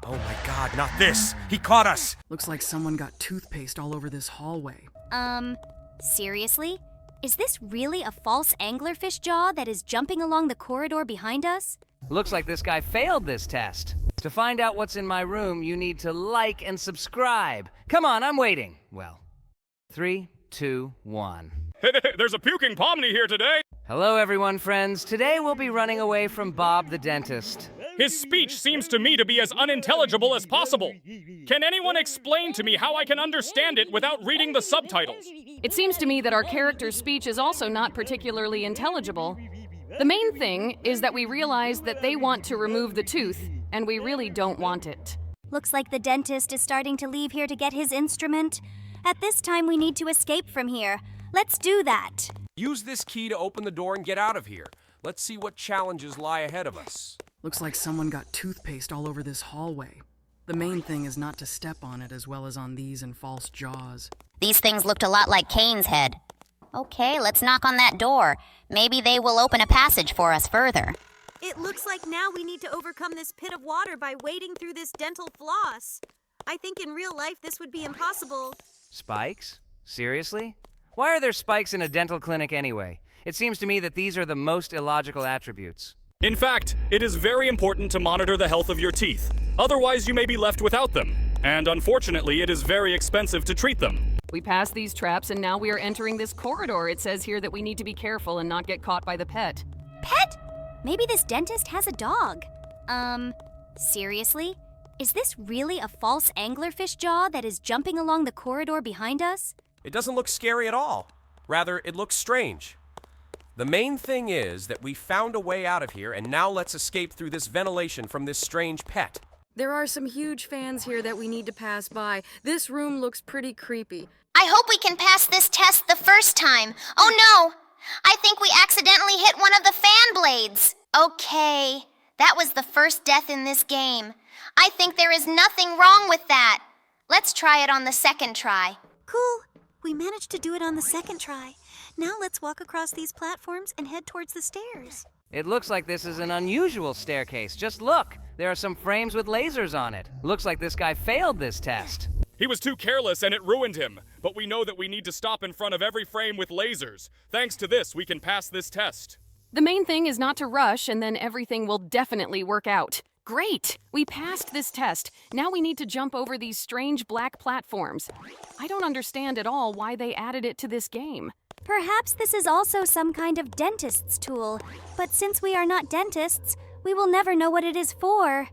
Oh my god, not this! He caught us! Looks like someone got toothpaste all over this hallway. Seriously? Is this really a false anglerfish jaw that is jumping along the corridor behind us? Looks like this guy failed this test. To find out what's in my room, you need to like and subscribe. Come on, I'm waiting. Well, 3, 2, 1. There's a puking Pomy here today. Hello, everyone, friends. Today we'll be running away from Bob the dentist. His speech seems to me to be as unintelligible as possible. Can anyone explain to me how I can understand it without reading the subtitles? It seems to me that our character's speech is also not particularly intelligible. The main thing is that we realize that they want to remove the tooth, and we really don't want it. Looks like the dentist is starting to leave here to get his instrument. At this time, we need to escape from here. Let's do that. Use this key to open the door and get out of here. Let's see what challenges lie ahead of us. Looks like someone got toothpaste all over this hallway. The main thing is not to step on it as well as on these and false jaws. These things looked a lot like Kane's head. Okay, let's knock on that door. Maybe they will open a passage for us further. It looks like now we need to overcome this pit of water by wading through this dental floss. I think in real life this would be impossible. Spikes? Seriously? Why are there spikes in a dental clinic anyway? It seems to me that these are the most illogical attributes. In fact, it is very important to monitor the health of your teeth. Otherwise, you may be left without them. And unfortunately, it is very expensive to treat them. We passed these traps and now we are entering this corridor. It says here that we need to be careful and not get caught by the pet. Pet? Maybe this dentist has a dog. Seriously? Is this really a false anglerfish jaw that is jumping along the corridor behind us? It doesn't look scary at all. Rather, it looks strange. The main thing is that we found a way out of here, and now let's escape through this ventilation from this strange pet. There are some huge fans here that we need to pass by. This room looks pretty creepy. I hope we can pass this test the first time. Oh no! I think we accidentally hit one of the fan blades. Okay, that was the first death in this game. I think there is nothing wrong with that. Let's try it on the second try. Cool. We managed to do it on the second try. Now let's walk across these platforms and head towards the stairs. It looks like this is an unusual staircase. Just look! There are some frames with lasers on it. Looks like this guy failed this test. He was too careless and it ruined him. But we know that we need to stop in front of every frame with lasers. Thanks to this, we can pass this test. The main thing is not to rush and then everything will definitely work out. Great! We passed this test. Now we need to jump over these strange black platforms. I don't understand at all why they added it to this game. Perhaps this is also some kind of dentist's tool, but since we are not dentists, we will never know what it is for.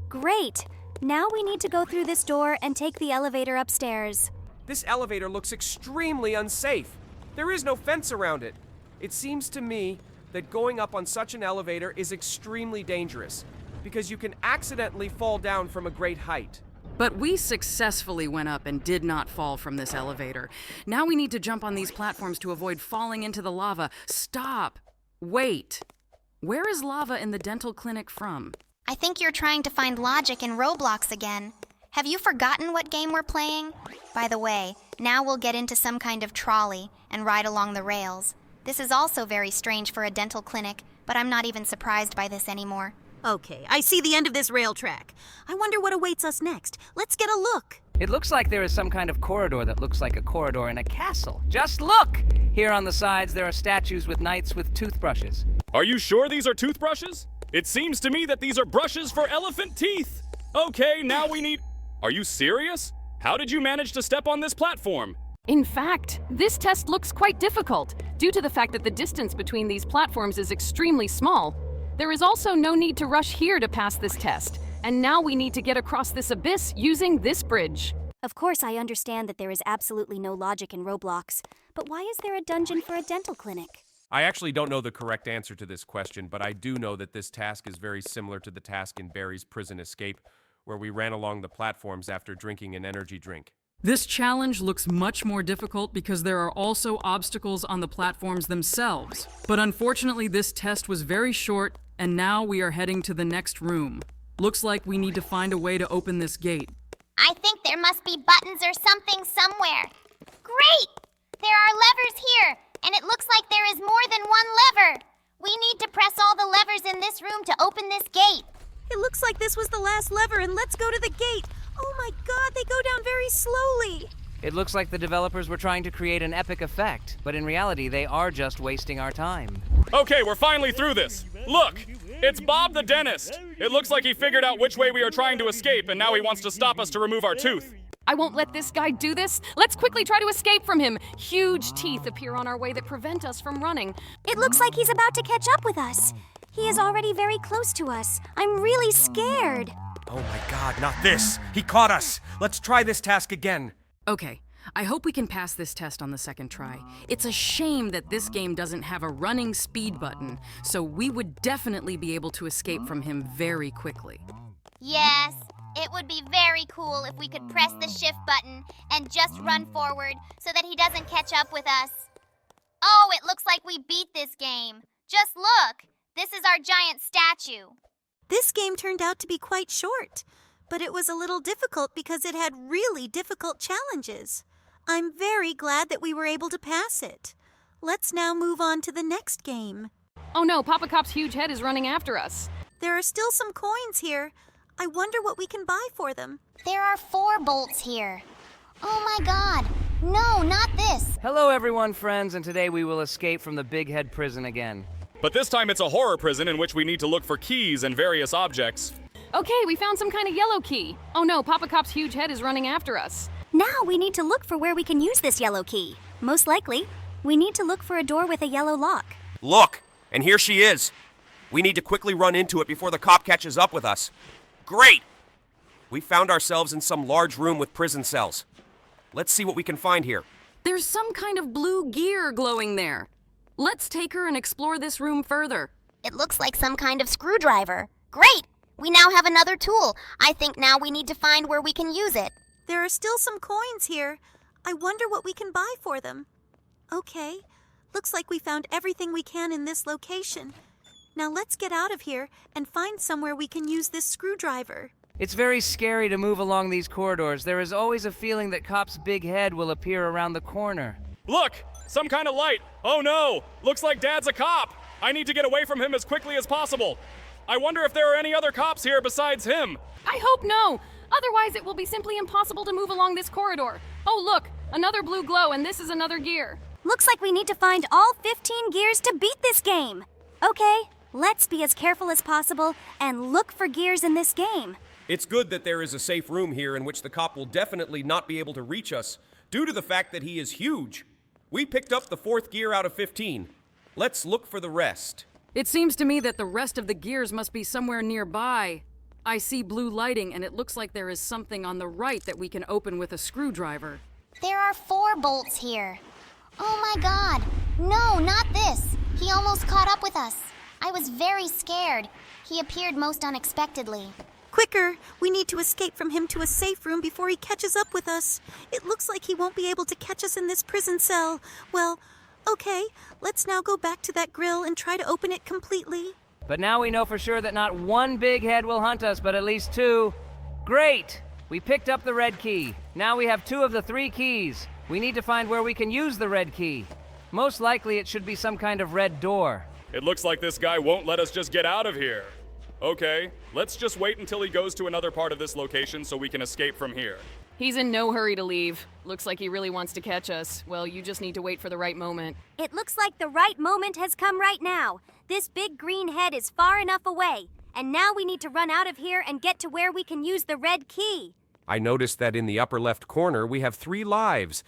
Great! Now we need to go through this door and take the elevator upstairs. This elevator looks extremely unsafe. There is no fence around it. It seems to me that going up on such an elevator is extremely dangerous, because you can accidentally fall down from a great height. But we successfully went up and did not fall from this elevator. Now we need to jump on these platforms to avoid falling into the lava. Stop! Wait! Where is lava in the dental clinic from? I think you're trying to find logic in Roblox again. Have you forgotten what game we're playing? By the way, now we'll get into some kind of trolley and ride along the rails. This is also very strange for a dental clinic, but I'm not even surprised by this anymore. Okay, I see the end of this rail track. I wonder what awaits us next. Let's get a look. It looks like there is some kind of corridor that looks like a corridor in a castle. Just look! Here on the sides there are statues with knights with toothbrushes. Are you sure these are toothbrushes? It seems to me that these are brushes for elephant teeth. Okay, now we need... Are you serious? How did you manage to step on this platform? In fact, this test looks quite difficult due to the fact that the distance between these platforms is extremely small. There is also no need to rush here to pass this test, and now we need to get across this abyss using this bridge. Of course, I understand that there is absolutely no logic in Roblox, but why is there a dungeon for a dental clinic? I actually don't know the correct answer to this question, but I do know that this task is very similar to the task in Barry's Prison Escape, where we ran along the platforms after drinking an energy drink. This challenge looks much more difficult because there are also obstacles on the platforms themselves. But unfortunately, this test was very short, and now we are heading to the next room. Looks like we need to find a way to open this gate. I think there must be buttons or something somewhere. Great! There are levers here, and it looks like there is more than one lever. We need to press all the levers in this room to open this gate. It looks like this was the last lever, and let's go to the gate. Oh my god, they go down very slowly. It looks like the developers were trying to create an epic effect, but in reality, they are just wasting our time. Okay, we're finally through this. Look, it's Bob the dentist. It looks like he figured out which way we are trying to escape, and now he wants to stop us to remove our tooth. I won't let this guy do this. Let's quickly try to escape from him. Huge teeth appear on our way that prevent us from running. It looks like he's about to catch up with us. He is already very close to us. I'm really scared. Oh my god, not this! He caught us! Let's try this task again. Okay, I hope we can pass this test on the second try. It's a shame that this game doesn't have a running speed button, so we would definitely be able to escape from him very quickly. Yes, it would be very cool if we could press the shift button and just run forward so that he doesn't catch up with us. Oh, it looks like we beat this game. Just look! This is our giant statue. This game turned out to be quite short, but it was a little difficult because it had really difficult challenges. I'm very glad that we were able to pass it. Let's now move on to the next game. Oh no, Papa Cop's huge head is running after us. There are still some coins here. I wonder what we can buy for them. There are 4 bolts here. Oh my god. No, not this. Hello everyone, friends, and today we will escape from the Big Head prison again. But this time it's a horror prison in which we need to look for keys and various objects. Okay, we found some kind of yellow key. Oh no, Papa Cop's huge head is running after us. Now we need to look for where we can use this yellow key. Most likely, we need to look for a door with a yellow lock. Look, and here she is. We need to quickly run into it before the cop catches up with us. Great! We found ourselves in some large room with prison cells. Let's see what we can find here. There's some kind of blue gear glowing there. Let's take her and explore this room further. It looks like some kind of screwdriver. Great! We now have another tool. I think now we need to find where we can use it. There are still some coins here. I wonder what we can buy for them. Okay, looks like we found everything we can in this location. Now let's get out of here and find somewhere we can use this screwdriver. It's very scary to move along these corridors. There is always a feeling that Cop's big head will appear around the corner. Look! Some kind of light! Oh no! Looks like Dad's a cop! I need to get away from him as quickly as possible. I wonder if there are any other cops here besides him. I hope no! Otherwise it will be simply impossible to move along this corridor. Oh look, another blue glow, and this is another gear. Looks like we need to find all 15 gears to beat this game. Okay, let's be as careful as possible and look for gears in this game. It's good that there is a safe room here in which the cop will definitely not be able to reach us due to the fact that he is huge. We picked up the 4th gear out of 15. Let's look for the rest. It seems to me that the rest of the gears must be somewhere nearby. I see blue lighting, and it looks like there is something on the right that we can open with a screwdriver. There are 4 bolts here. Oh my god. No, not this. He almost caught up with us. I was very scared. He appeared most unexpectedly. Quicker! We need to escape from him to a safe room before he catches up with us. It looks like he won't be able to catch us in this prison cell. Well, okay, let's now go back to that grill and try to open it completely. But now we know for sure that not one big head will hunt us, but at least 2. Great! We picked up the red key. Now we have 2 of the 3 keys. We need to find where we can use the red key. Most likely it should be some kind of red door. It looks like this guy won't let us just get out of here. Okay, let's just wait until he goes to another part of this location so we can escape from here. He's in no hurry to leave. Looks like he really wants to catch us. Well, you just need to wait for the right moment. It looks like the right moment has come right now. This big green head is far enough away, and now we need to run out of here and get to where we can use the red key. I noticed that in the upper left corner we have 3 lives.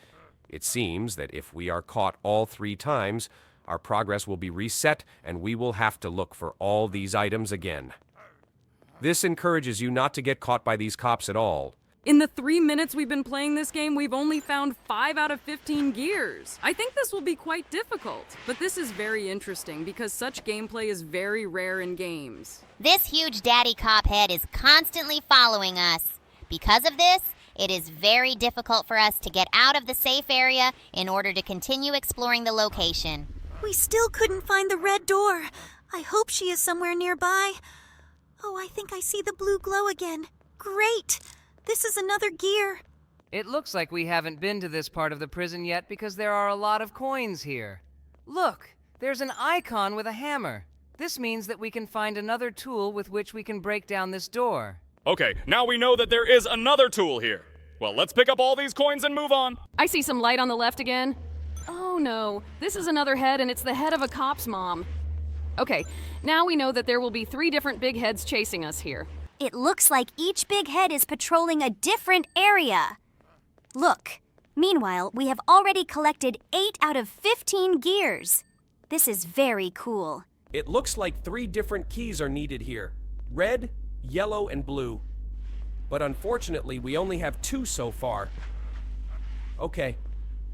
It seems that if we are caught all 3 times, our progress will be reset and we will have to look for all these items again. This encourages you not to get caught by these cops at all. In the 3 minutes we've been playing this game, we've only found 5 out of 15 gears. I think this will be quite difficult, but this is very interesting because such gameplay is very rare in games. This huge daddy cop head is constantly following us. Because of this, it is very difficult for us to get out of the safe area in order to continue exploring the location. We still couldn't find the red door. I hope she is somewhere nearby. Oh, I think I see the blue glow again. Great! This is another gear. It looks like we haven't been to this part of the prison yet because there are a lot of coins here. Look, there's an icon with a hammer. This means that we can find another tool with which we can break down this door. Okay, now we know that there is another tool here. Well, let's pick up all these coins and move on. I see some light on the left again. Oh no, this is another head and it's the head of a cop's mom. Okay, now we know that there will be 3 different big heads chasing us here. It looks like each big head is patrolling a different area. Look. Meanwhile, we have already collected 8 out of 15 gears. This is very cool. It looks like 3 different keys are needed here. Red, yellow, and blue. But unfortunately, we only have 2 so far. Okay,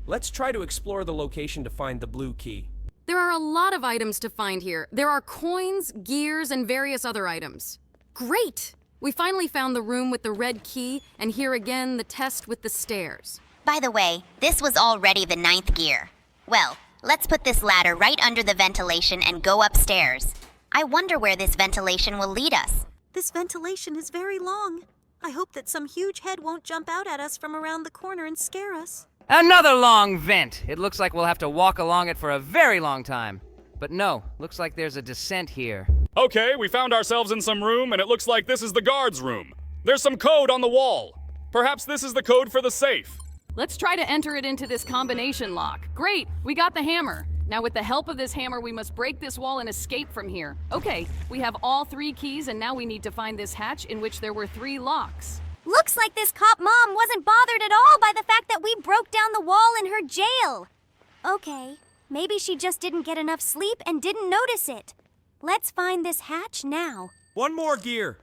let's try to explore the location to find the blue key. There are a lot of items to find here. There are coins, gears, and various other items. Great! We finally found the room with the red key, and here again, the test with the stairs. By the way, this was already the 9th gear. Well, let's put this ladder right under the ventilation and go upstairs. I wonder where this ventilation will lead us. This ventilation is very long. I hope that some huge head won't jump out at us from around the corner and scare us. Another long vent! It looks like we'll have to walk along it for a very long time. But no, looks like there's a descent here. Okay, we found ourselves in some room, and it looks like this is the guard's room. There's some code on the wall. Perhaps this is the code for the safe. Let's try to enter it into this combination lock. Great, we got the hammer. Now with the help of this hammer, we must break this wall and escape from here. Okay, we have all 3 keys and now we need to find this hatch in which there were 3 locks. Looks like this cop mom wasn't bothered at all by the fact that we broke down the wall in her jail. Okay, maybe she just didn't get enough sleep and didn't notice it. Let's find this hatch now. 1 more gear.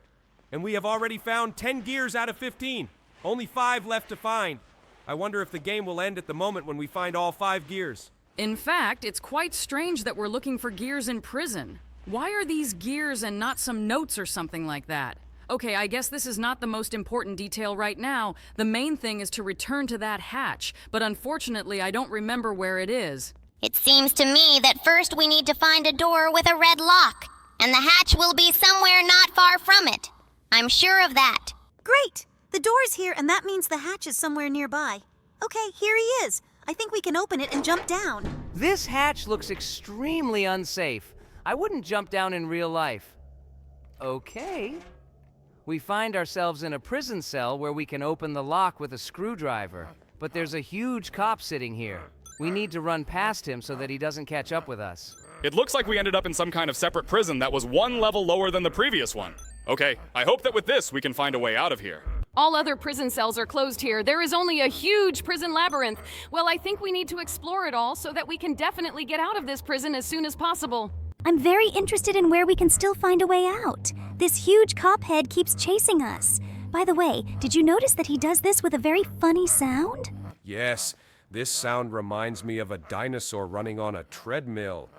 And we have already found 10 gears out of 15. Only 5 left to find. I wonder if the game will end at the moment when we find all 5 gears. In fact, it's quite strange that we're looking for gears in prison. Why are these gears and not some notes or something like that? Okay, I guess this is not the most important detail right now. The main thing is to return to that hatch, but unfortunately I don't remember where it is. It seems to me that first we need to find a door with a red lock, and the hatch will be somewhere not far from it. I'm sure of that. Great! The door's here, and that means the hatch is somewhere nearby. Okay, here he is. I think we can open it and jump down. This hatch looks extremely unsafe. I wouldn't jump down in real life. Okay. We find ourselves in a prison cell where we can open the lock with a screwdriver. But there's a huge cop sitting here. We need to run past him so that he doesn't catch up with us. It looks like we ended up in some kind of separate prison that was 1 level lower than the previous one. Okay, I hope that with this we can find a way out of here. All other prison cells are closed here. There is only a huge prison labyrinth. Well, I think we need to explore it all so that we can definitely get out of this prison as soon as possible. I'm very interested in where we can still find a way out. This huge cop head keeps chasing us. By the way, did you notice that he does this with a very funny sound? Yes, this sound reminds me of a dinosaur running on a treadmill.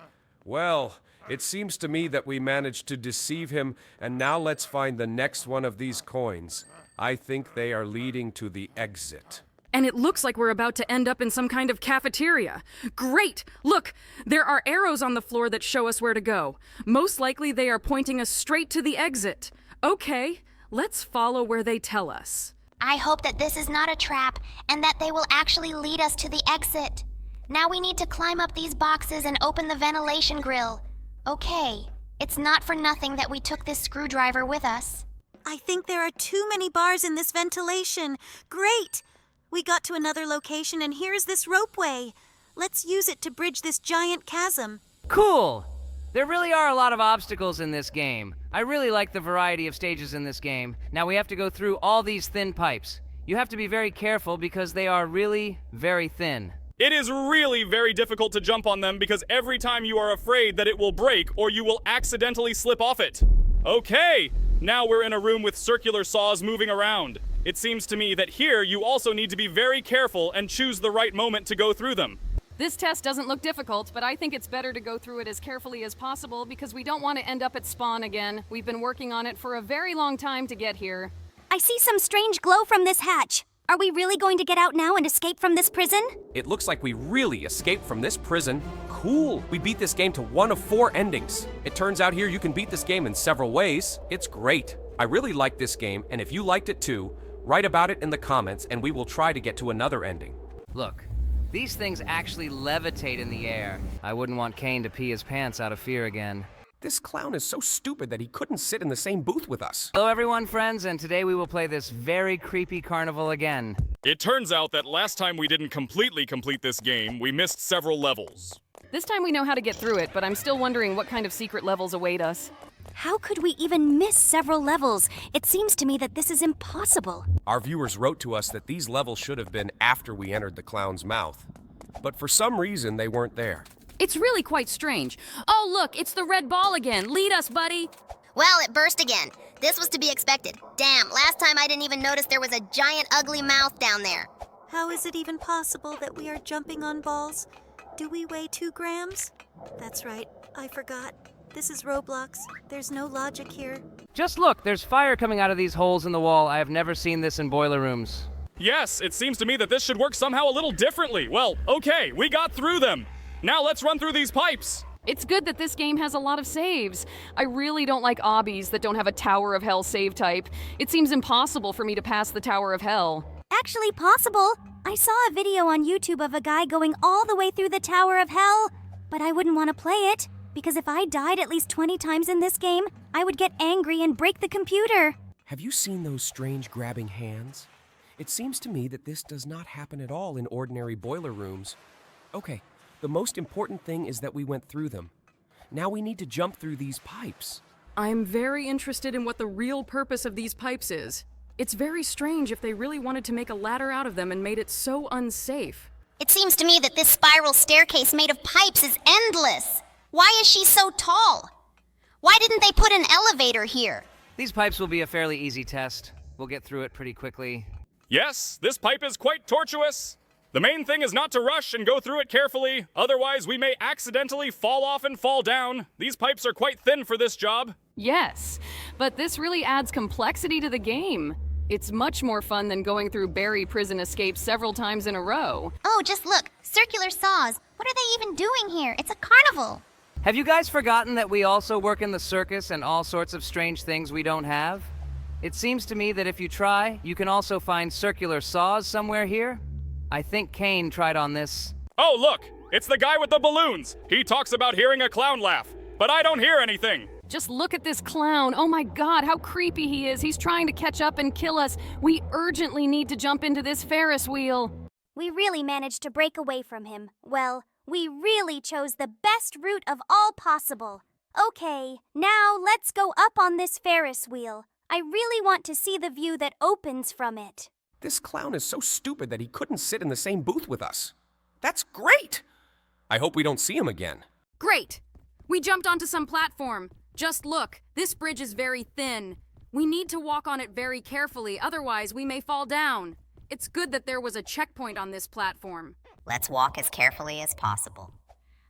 Well, it seems to me that we managed to deceive him, and now let's find the next one of these coins. I think they are leading to the exit. And it looks like we're about to end up in some kind of cafeteria. Great! Look, there are arrows on the floor that show us where to go. Most likely they are pointing us straight to the exit. Okay, let's follow where they tell us. I hope that this is not a trap and that they will actually lead us to the exit. Now we need to climb up these boxes and open the ventilation grill. Okay, it's not for nothing that we took this screwdriver with us. I think there are too many bars in this ventilation. Great! We got to another location and here's this ropeway. Let's use it to bridge this giant chasm. Cool! There really are a lot of obstacles in this game. I really like the variety of stages in this game. Now we have to go through all these thin pipes. You have to be very careful because they are really very thin. It is really very difficult to jump on them because every time you are afraid that it will break or you will accidentally slip off it. Okay, now we're in a room with circular saws moving around. It seems to me that here you also need to be very careful and choose the right moment to go through them. This test doesn't look difficult, but I think it's better to go through it as carefully as possible because we don't want to end up at spawn again. We've been working on it for a very long time to get here. I see some strange glow from this hatch. Are we really going to get out now and escape from this prison? It looks like we really escaped from this prison. Cool! We beat this game to 1 of 4 endings. It turns out here you can beat this game in several ways. It's great. I really like this game, and if you liked it too, write about it in the comments and we will try to get to another ending. Look, these things actually levitate in the air. I wouldn't want Kane to pee his pants out of fear again. This clown is so stupid that he couldn't sit in the same booth with us. Hello everyone, friends, and today we will play this very creepy carnival again. It turns out that last time we didn't completely complete this game, we missed several levels. This time we know how to get through it, but I'm still wondering what kind of secret levels await us. How could we even miss several levels? It seems to me that this is impossible. Our viewers wrote to us that these levels should have been after we entered the clown's mouth. But for some reason, they weren't there. It's really quite strange. Oh, look, it's the red ball again. Lead us, buddy. Well, it burst again. This was to be expected. Damn, last time I didn't even notice there was a giant ugly mouth down there. How is it even possible that we are jumping on balls? Do we weigh 2 grams? That's right, I forgot. This is Roblox. There's no logic here. Just look, there's fire coming out of these holes in the wall. I have never seen this in boiler rooms. Yes, it seems to me that this should work somehow a little differently. Well, okay, we got through them. Now let's run through these pipes. It's good that this game has a lot of saves. I really don't like obbies that don't have a Tower of Hell save type. It seems impossible for me to pass the Tower of Hell. Actually possible. I saw a video on YouTube of a guy going all the way through the Tower of Hell. But I wouldn't want to play it, because if I died at least 20 times in this game, I would get angry and break the computer. Have you seen those strange grabbing hands? It seems to me that this does not happen at all in ordinary boiler rooms. Okay, the most important thing is that we went through them. Now we need to jump through these pipes. I'm very interested in what the real purpose of these pipes is. It's very strange if they really wanted to make a ladder out of them and made it so unsafe. It seems to me that this spiral staircase made of pipes is endless. Why is she so tall? Why didn't they put an elevator here? These pipes will be a fairly easy test. We'll get through it pretty quickly. Yes, this pipe is quite tortuous. The main thing is not to rush and go through it carefully, otherwise we may accidentally fall off and fall down. These pipes are quite thin for this job. Yes, but this really adds complexity to the game. It's much more fun than going through Barry prison escapes several times in a row. Oh, just look. Circular saws. What are they even doing here? It's a carnival. Have you guys forgotten that we also work in the circus and all sorts of strange things we don't have? It seems to me that if you try, you can also find circular saws somewhere here. I think Kane tried on this. Oh, look! It's the guy with the balloons! He talks about hearing a clown laugh, but I don't hear anything! Just look at this clown. Oh my god, how creepy he is. He's trying to catch up and kill us. We urgently need to jump into this Ferris wheel. We really managed to break away from him. Well, we really chose the best route of all possible. Okay, now let's go up on this Ferris wheel. I really want to see the view that opens from it. This clown is so stupid that he couldn't sit in the same booth with us. That's great! I hope we don't see him again. Great! We jumped onto some platform. Just look, this bridge is very thin. We need to walk on it very carefully, otherwise we may fall down. It's good that there was a checkpoint on this platform. Let's walk as carefully as possible.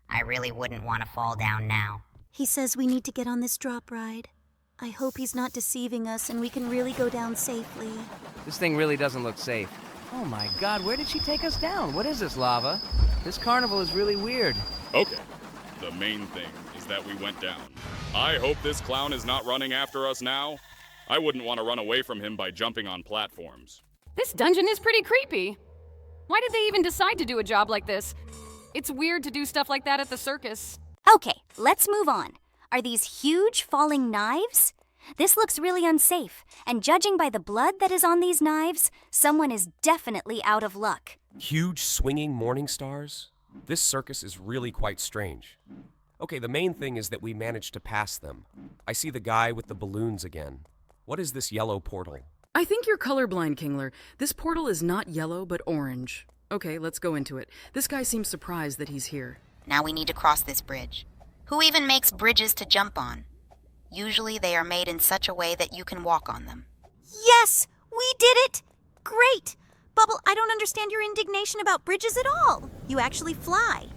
I really wouldn't want to fall down now. He says we need to get on this drop ride. I hope he's not deceiving us and we can really go down safely. This thing really doesn't look safe. Oh my god, where did she take us down? What is this, lava? This carnival is really weird. Okay, the main thing is that we went down. I hope this clown is not running after us now. I wouldn't want to run away from him by jumping on platforms. This dungeon is pretty creepy. Why did they even decide to do a job like this? It's weird to do stuff like that at the circus. Okay, let's move on. Are these huge falling knives? This looks really unsafe, and judging by the blood that is on these knives, someone is definitely out of luck. Huge swinging morning stars? This circus is really quite strange. Okay, the main thing is that we managed to pass them. I see the guy with the balloons again. What is this yellow portal? I think you're colorblind, Kingler. This portal is not yellow, but orange. Okay, let's go into it. This guy seems surprised that he's here. Now we need to cross this bridge. Who even makes bridges to jump on? Usually they are made in such a way that you can walk on them. Yes! We did it! Great! Bubble, I don't understand your indignation about bridges at all. You actually fly.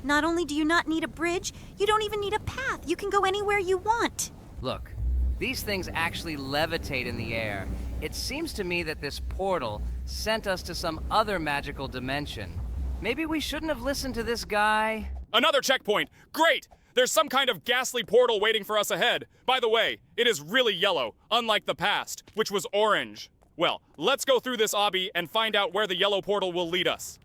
Not only do you not need a bridge, you don't even need a path. You can go anywhere you want. Look, these things actually levitate in the air. It seems to me that this portal sent us to some other magical dimension. Maybe we shouldn't have listened to this guy. Another checkpoint! Great! There's some kind of ghastly portal waiting for us ahead. By the way, it is really yellow, unlike the past, which was orange. Well, let's go through this obby and find out where the yellow portal will lead us.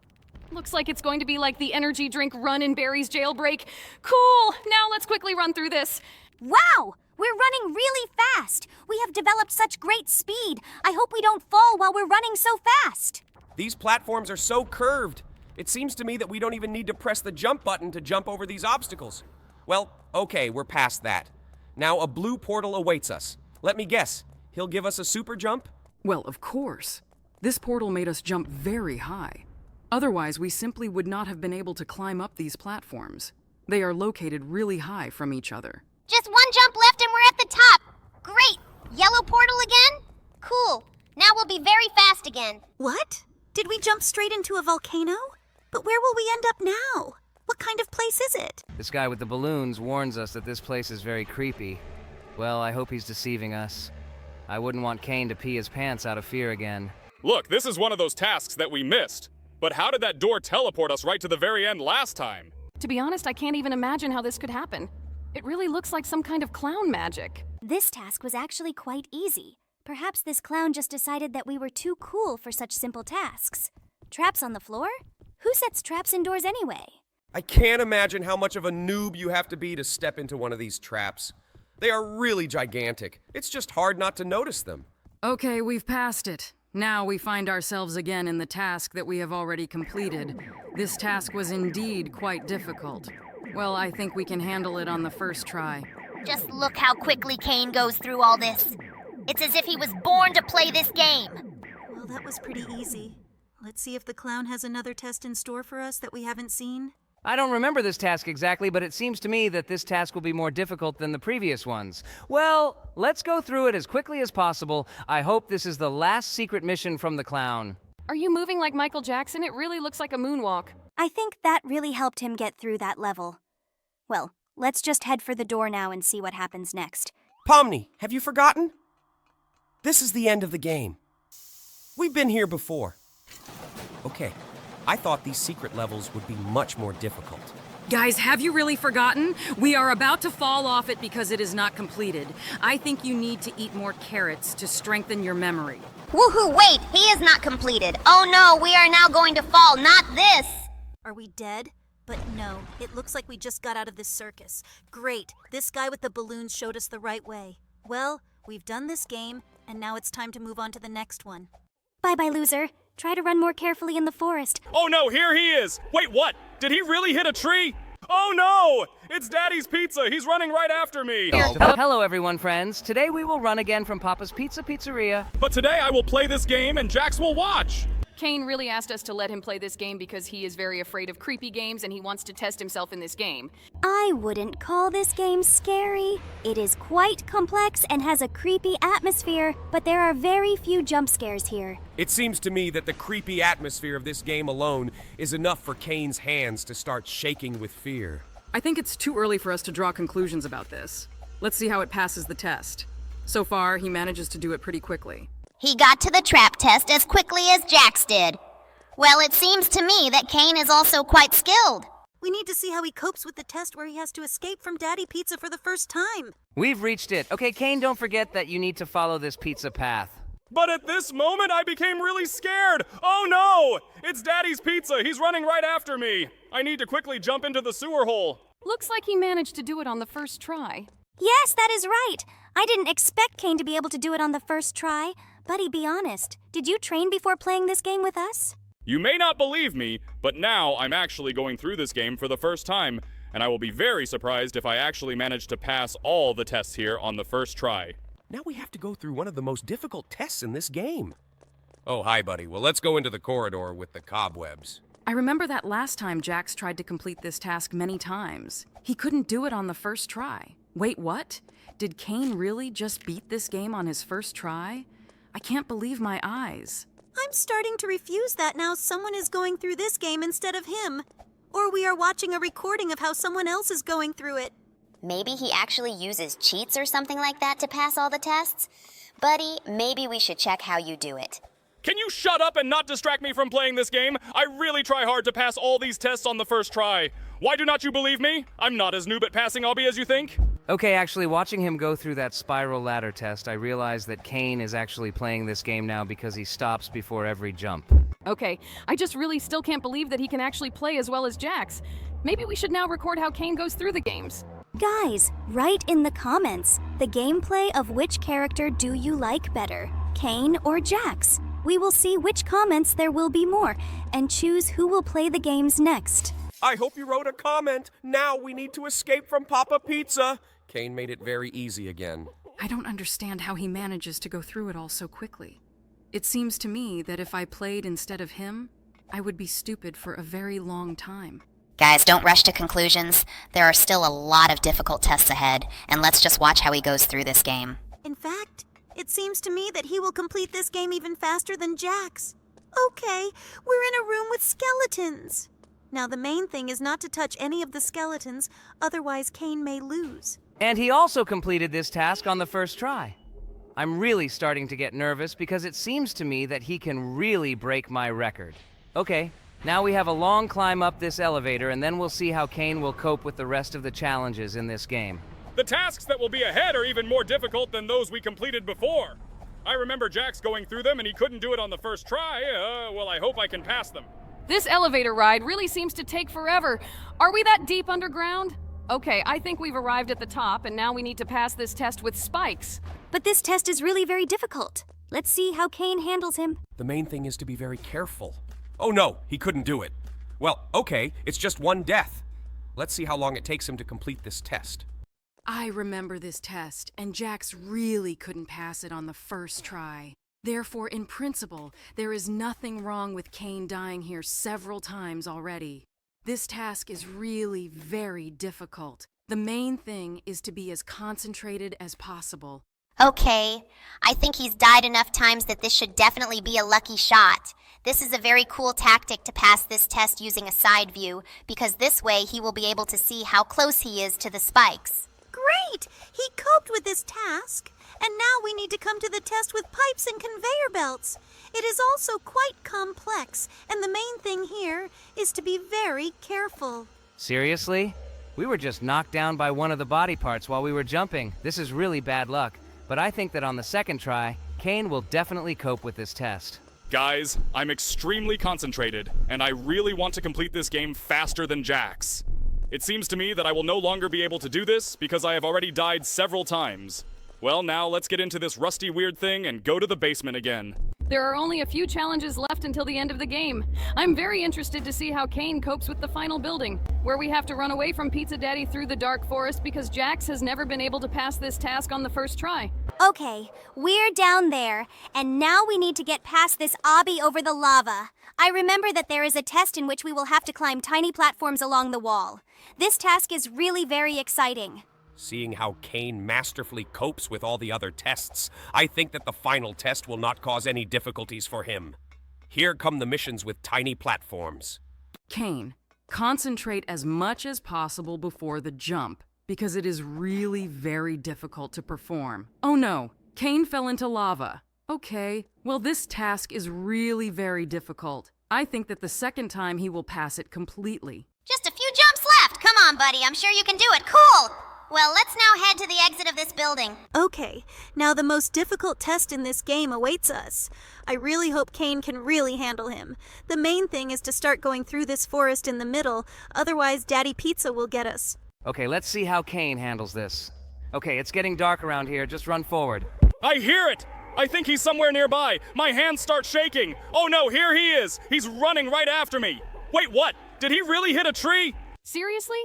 Looks like it's going to be like the energy drink run in Barry's jailbreak. Cool! Now let's quickly run through this. Wow! We're running really fast! We have developed such great speed. I hope we don't fall while we're running so fast. These platforms are so curved. It seems to me that we don't even need to press the jump button to jump over these obstacles. Well, okay, we're past that. Now a blue portal awaits us. Let me guess, he'll give us a super jump? Well, of course. This portal made us jump very high. Otherwise, we simply would not have been able to climb up these platforms. They are located really high from each other. Just one jump left and we're at the top. Great. Yellow portal again? Cool. Now we'll be very fast again. What? Did we jump straight into a volcano? But where will we end up now? What kind of place is it? This guy with the balloons warns us that this place is very creepy. Well, I hope he's deceiving us. I wouldn't want Kane to pee his pants out of fear again. Look, this is one of those tasks that we missed. But how did that door teleport us right to the very end last time? To be honest, I can't even imagine how this could happen. It really looks like some kind of clown magic. This task was actually quite easy. Perhaps this clown just decided that we were too cool for such simple tasks. Traps on the floor? Who sets traps indoors anyway? I can't imagine how much of a noob you have to be to step into one of these traps. They are really gigantic. It's just hard not to notice them. Okay, we've passed it. Now we find ourselves again in the task that we have already completed. This task was indeed quite difficult. Well, I think we can handle it on the first try. Just look how quickly Kane goes through all this. It's as if he was born to play this game. Well, that was pretty easy. Let's see if the clown has another test in store for us that we haven't seen. I don't remember this task exactly, but it seems to me that this task will be more difficult than the previous ones. Well, let's go through it as quickly as possible. I hope this is the last secret mission from the clown. Are you moving like Michael Jackson? It really looks like a moonwalk. I think that really helped him get through that level. Well, let's just head for the door now and see what happens next. Pomy, have you forgotten? This is the end of the game. We've been here before. Okay, I thought these secret levels would be much more difficult. Guys, have you really forgotten? We are about to fall off it because it is not completed. I think you need to eat more carrots to strengthen your memory. Woohoo, wait, he is not completed. Oh no, we are now going to fall, not this. Are we dead? But no, it looks like we just got out of this circus. Great, this guy with the balloons showed us the right way. Well, we've done this game, and now it's time to move on to the next one. Bye-bye, loser. Try to run more carefully in the forest. Oh no, here he is! Wait, what? Did he really hit a tree? Oh no! It's Daddy's Pizza! He's running right after me! Hello everyone, friends. Today we will run again from Papa's Pizzeria. But today I will play this game and Jax will watch! Kane really asked us to let him play this game because he is very afraid of creepy games and he wants to test himself in this game. I wouldn't call this game scary. It is quite complex and has a creepy atmosphere, but there are very few jump scares here. It seems to me that the creepy atmosphere of this game alone is enough for Kane's hands to start shaking with fear. I think it's too early for us to draw conclusions about this. Let's see how it passes the test. So far, he manages to do it pretty quickly. He got to the trap test as quickly as Jax did. Well, it seems to me that Kane is also quite skilled. We need to see how he copes with the test where he has to escape from Daddy Pizza for the first time. We've reached it. Okay, Kane, don't forget that you need to follow this pizza path. But at this moment, I became really scared! Oh no! It's Daddy's Pizza! He's running right after me! I need to quickly jump into the sewer hole. Looks like he managed to do it on the first try. Yes, that is right. I didn't expect Kane to be able to do it on the first try. Buddy, be honest. Did you train before playing this game with us? You may not believe me, but now I'm actually going through this game for the first time, and I will be very surprised if I actually manage to pass all the tests here on the first try. Now we have to go through one of the most difficult tests in this game. Oh, hi, buddy. Well, let's go into the corridor with the cobwebs. I remember that last time Jax tried to complete this task many times. He couldn't do it on the first try. Wait, what? Did Kane really just beat this game on his first try? I can't believe my eyes. I'm starting to refuse that now someone is going through this game instead of him. Or we are watching a recording of how someone else is going through it. Maybe he actually uses cheats or something like that to pass all the tests? Buddy, maybe we should check how you do it. Can you shut up and not distract me from playing this game? I really try hard to pass all these tests on the first try. Why do not you believe me? I'm not as noob at passing obby as you think. Okay, actually, watching him go through that spiral ladder test, I realized that Kane is actually playing this game now because he stops before every jump. Okay, I just really still can't believe that he can actually play as well as Jax. Maybe we should now record how Kane goes through the games. guys, write in the comments the gameplay of which character do you like better, Kane or Jax? We will see which comments there will be more and choose who will play the games next. I hope you wrote a comment. Now we need to escape from Papa Pizza. Kane made it very easy again. I don't understand how he manages to go through it all so quickly. It seems to me that if I played instead of him, I would be stupid for a very long time. Guys, don't rush to conclusions. There are still a lot of difficult tests ahead, and let's just watch how he goes through this game. In fact, it seems to me that he will complete this game even faster than Jax. Okay, we're in a room with skeletons. Now the main thing is not to touch any of the skeletons, otherwise Kane may lose. And he also completed this task on the first try. I'm really starting to get nervous because it seems to me that he can really break my record. Okay, now we have a long climb up this elevator, and then we'll see how Kane will cope with the rest of the challenges in this game. The tasks that will be ahead are even more difficult than those we completed before. I remember Jax going through them and he couldn't do it on the first try. Well, I hope I can pass them. This elevator ride really seems to take forever. Are we that deep underground? Okay, I think we've arrived at the top, and now we need to pass this test with spikes. But this test is really very difficult. Let's see how Kane handles him. The main thing is to be very careful. Oh no, he couldn't do it. Well, okay, it's just one death. Let's see how long it takes him to complete this test. I remember this test, and Jax really couldn't pass it on the first try. Therefore, in principle, there is nothing wrong with Kane dying here several times already. This task is really very difficult. The main thing is to be as concentrated as possible. Okay, I think he's died enough times that this should definitely be a lucky shot. This is a very cool tactic to pass this test using a side view, because this way he will be able to see how close he is to the spikes. Great! He coped with this task. And now we need to come to the test with pipes and conveyor belts. It is also quite complex, and the main thing here is to be very careful. Seriously? We were just knocked down by one of the body parts while we were jumping. This is really bad luck. But I think that on the second try, Kane will definitely cope with this test. Guys, I'm extremely concentrated, and I really want to complete this game faster than Jax. It seems to me that I will no longer be able to do this because I have already died several times. Well, now let's get into this rusty weird thing and go to the basement again. There are only a few challenges left until the end of the game. I'm very interested to see how Kane copes with the final building, where we have to run away from Pizza Daddy through the dark forest because Jax has never been able to pass this task on the first try. Okay, we're down there, and now we need to get past this obby over the lava. I remember that there is a test in which we will have to climb tiny platforms along the wall. This task is really very exciting. Seeing how Kane masterfully copes with all the other tests, I think that the final test will not cause any difficulties for him. Here come the missions with tiny platforms. Kane, concentrate as much as possible before the jump, because it is really very difficult to perform. Oh no, Kane fell into lava. Okay, well this task is really very difficult. I think that the second time he will pass it completely. Just a few jumps left. Come on, buddy. I'm sure you can do it. Cool. Well, let's now head to the exit of this building. Okay, now the most difficult test in this game awaits us. I really hope Kane can really handle him. The main thing is to start going through this forest in the middle, otherwise Daddy Pizza will get us. Okay, let's see how Kane handles this. Okay, it's getting dark around here. Just run forward. I hear it! I think he's somewhere nearby. My hands start shaking. Oh no, here he is! He's running right after me. Wait, what? Did he really hit a tree? Seriously?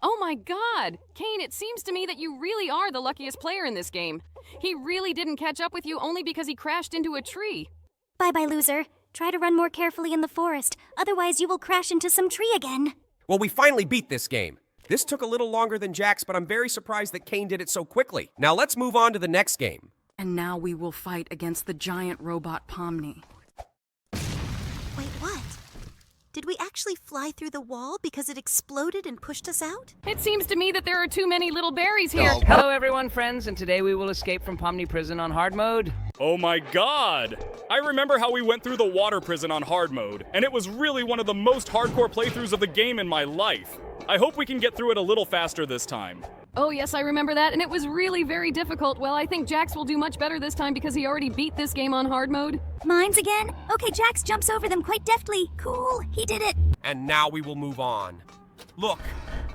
Oh my god! Kane, it seems to me that you really are the luckiest player in this game. He really didn't catch up with you only because he crashed into a tree. Bye-bye, loser. Try to run more carefully in the forest, otherwise you will crash into some tree again. Well, we finally beat this game. This took a little longer than Jax, but I'm very surprised that Kane did it so quickly. Now let's move on to the next game. And now we will fight against the giant robot Pomy. Wait, what? Did we actually fly through the wall because it exploded and pushed us out? It seems to me that there are too many little berries here. Oh. Hello everyone, friends, and today we will escape from Pomy Prison on hard mode. Oh my god! I remember how we went through the water prison on hard mode, and it was really one of the most hardcore playthroughs of the game in my life. I hope we can get through it a little faster this time. Oh yes, I remember that, and it was really very difficult. Well, I think Jax will do much better this time because he already beat this game on hard mode. Mines again? Okay, Jax jumps over them quite deftly. Cool, he did it. And now we will move on. Look,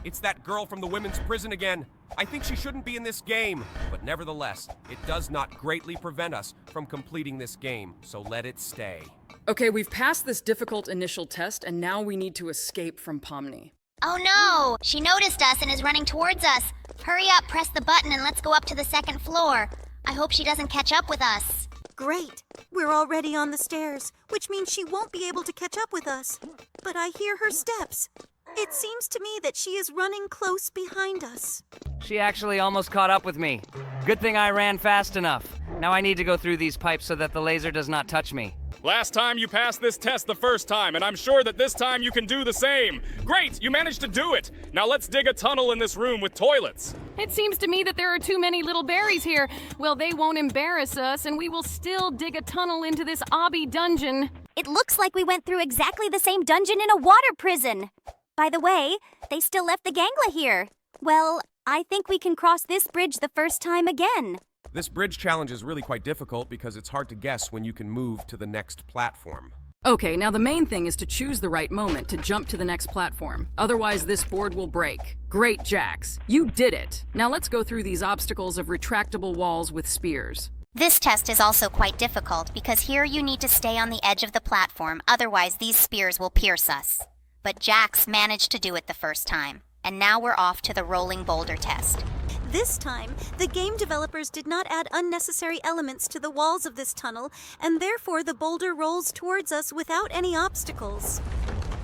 it's that girl from the women's prison again. I think she shouldn't be in this game. But nevertheless, it does not greatly prevent us from completing this game, so let it stay. Okay, we've passed this difficult initial test, and now we need to escape from Pomy. Oh no! She noticed us and is running towards us. Hurry up, press the button, and let's go up to the second floor. I hope she doesn't catch up with us. Great. We're already on the stairs, which means she won't be able to catch up with us. But I hear her steps. It seems to me that she is running close behind us. She actually almost caught up with me. Good thing I ran fast enough. Now I need to go through these pipes so that the laser does not touch me. Last time you passed this test the first time, and I'm sure that this time you can do the same. Great, you managed to do it. Now let's dig a tunnel in this room with toilets. It seems to me that there are too many little berries here. Well, they won't embarrass us, and we will still dig a tunnel into this obby dungeon. It looks like we went through exactly the same dungeon in a water prison. By the way, they still left the gangla here. Well, I think we can cross this bridge the first time again. This bridge challenge is really quite difficult because it's hard to guess when you can move to the next platform. Okay, now the main thing is to choose the right moment to jump to the next platform. Otherwise, this board will break. Great, Jax. You did it. Now let's go through these obstacles of retractable walls with spears. This test is also quite difficult because here you need to stay on the edge of the platform, otherwise these spears will pierce us. But Jax managed to do it the first time, and now we're off to the rolling boulder test. This time, the game developers did not add unnecessary elements to the walls of this tunnel, and therefore the boulder rolls towards us without any obstacles.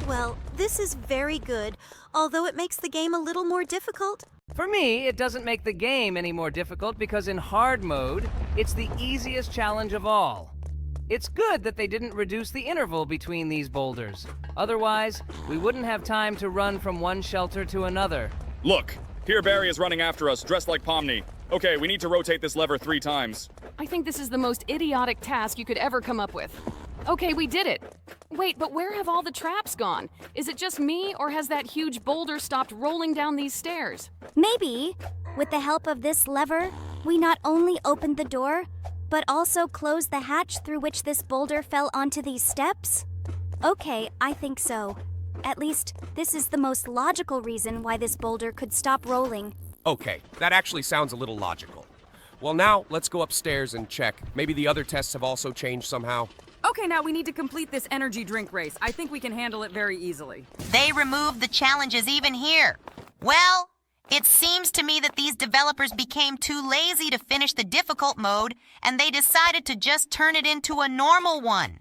Well, this is very good, although it makes the game a little more difficult. For me, it doesn't make the game any more difficult because in hard mode, it's the easiest challenge of all. It's good that they didn't reduce the interval between these boulders. Otherwise, we wouldn't have time to run from one shelter to another. Look, here Barry is running after us, dressed like Pomy. Okay, we need to rotate this lever 3 times. I think this is the most idiotic task you could ever come up with. Okay, we did it. Wait, but where have all the traps gone? Is it just me, or has that huge boulder stopped rolling down these stairs? Maybe, with the help of this lever, we not only opened the door, but also closed the hatch through which this boulder fell onto these steps? Okay, I think so. At least, this is the most logical reason why this boulder could stop rolling. Okay, that actually sounds a little logical. Well, now let's go upstairs and check. Maybe the other tests have also changed somehow. Okay, now we need to complete this energy drink race. I think we can handle it very easily. They removed the challenges even here. Well, it seems to me that these developers became too lazy to finish the difficult mode, and they decided to just turn it into a normal one.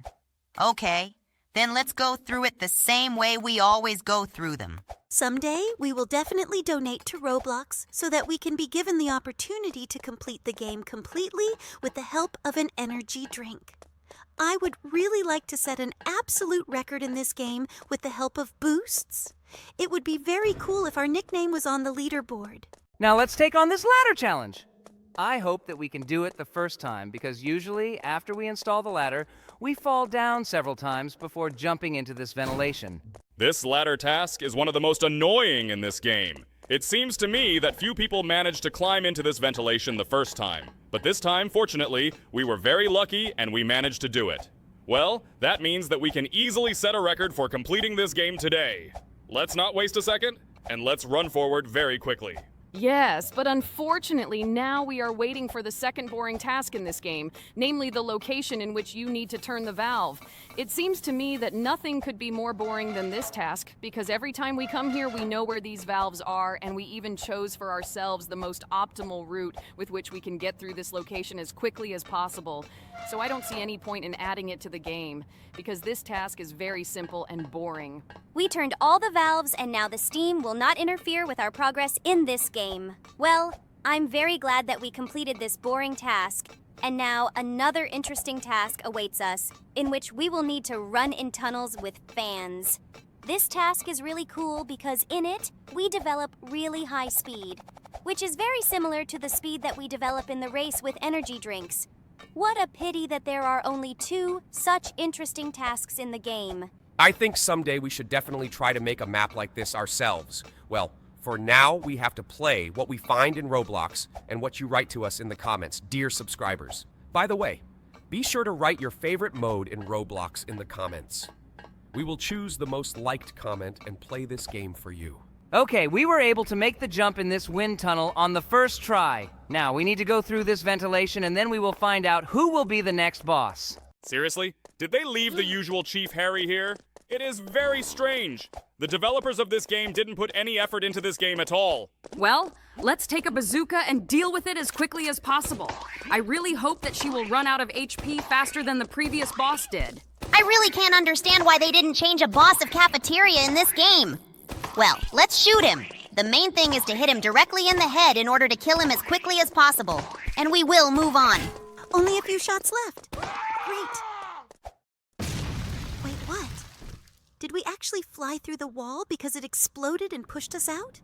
Okay, then let's go through it the same way we always go through them. Someday, we will definitely donate to Roblox so that we can be given the opportunity to complete the game completely with the help of an energy drink. I would really like to set an absolute record in this game with the help of boosts. It would be very cool if our nickname was on the leaderboard. Now let's take on this ladder challenge. I hope that we can do it the first time because usually after we install the ladder, we fall down several times before jumping into this ventilation. This ladder task is one of the most annoying in this game. It seems to me that few people managed to climb into this ventilation the first time. But this time, fortunately, we were very lucky and we managed to do it. Well, that means that we can easily set a record for completing this game today. Let's not waste a second, and let's run forward very quickly. Yes, but unfortunately, now we are waiting for the second boring task in this game, namely the location in which you need to turn the valve. It seems to me that nothing could be more boring than this task, because every time we come here, we know where these valves are, and we even chose for ourselves the most optimal route with which we can get through this location as quickly as possible. So I don't see any point in adding it to the game, because this task is very simple and boring. We turned all the valves, and now the steam will not interfere with our progress in this game. Well, I'm very glad that we completed this boring task. And now another interesting task awaits us, in which we will need to run in tunnels with fans. This task is really cool because in it, we develop really high speed, which is very similar to the speed that we develop in the race with energy drinks. What a pity that there are only 2 such interesting tasks in the game. I think someday we should definitely try to make a map like this ourselves. Well, for now, we have to play what we find in Roblox and what you write to us in the comments, dear subscribers. By the way, be sure to write your favorite mode in Roblox in the comments. We will choose the most liked comment and play this game for you. Okay, we were able to make the jump in this wind tunnel on the first try. Now, we need to go through this ventilation and then we will find out who will be the next boss. Seriously? Did they leave the usual Chief Harry here? It is very strange. The developers of this game didn't put any effort into this game at all. Well, let's take a bazooka and deal with it as quickly as possible. I really hope that she will run out of HP faster than the previous boss did. I really can't understand why they didn't change a boss of cafeteria in this game. Well, let's shoot him. The main thing is to hit him directly in the head in order to kill him as quickly as possible. And we will move on. Only a few shots left. Great. Wait, what? Did we actually fly through the wall because it exploded and pushed us out?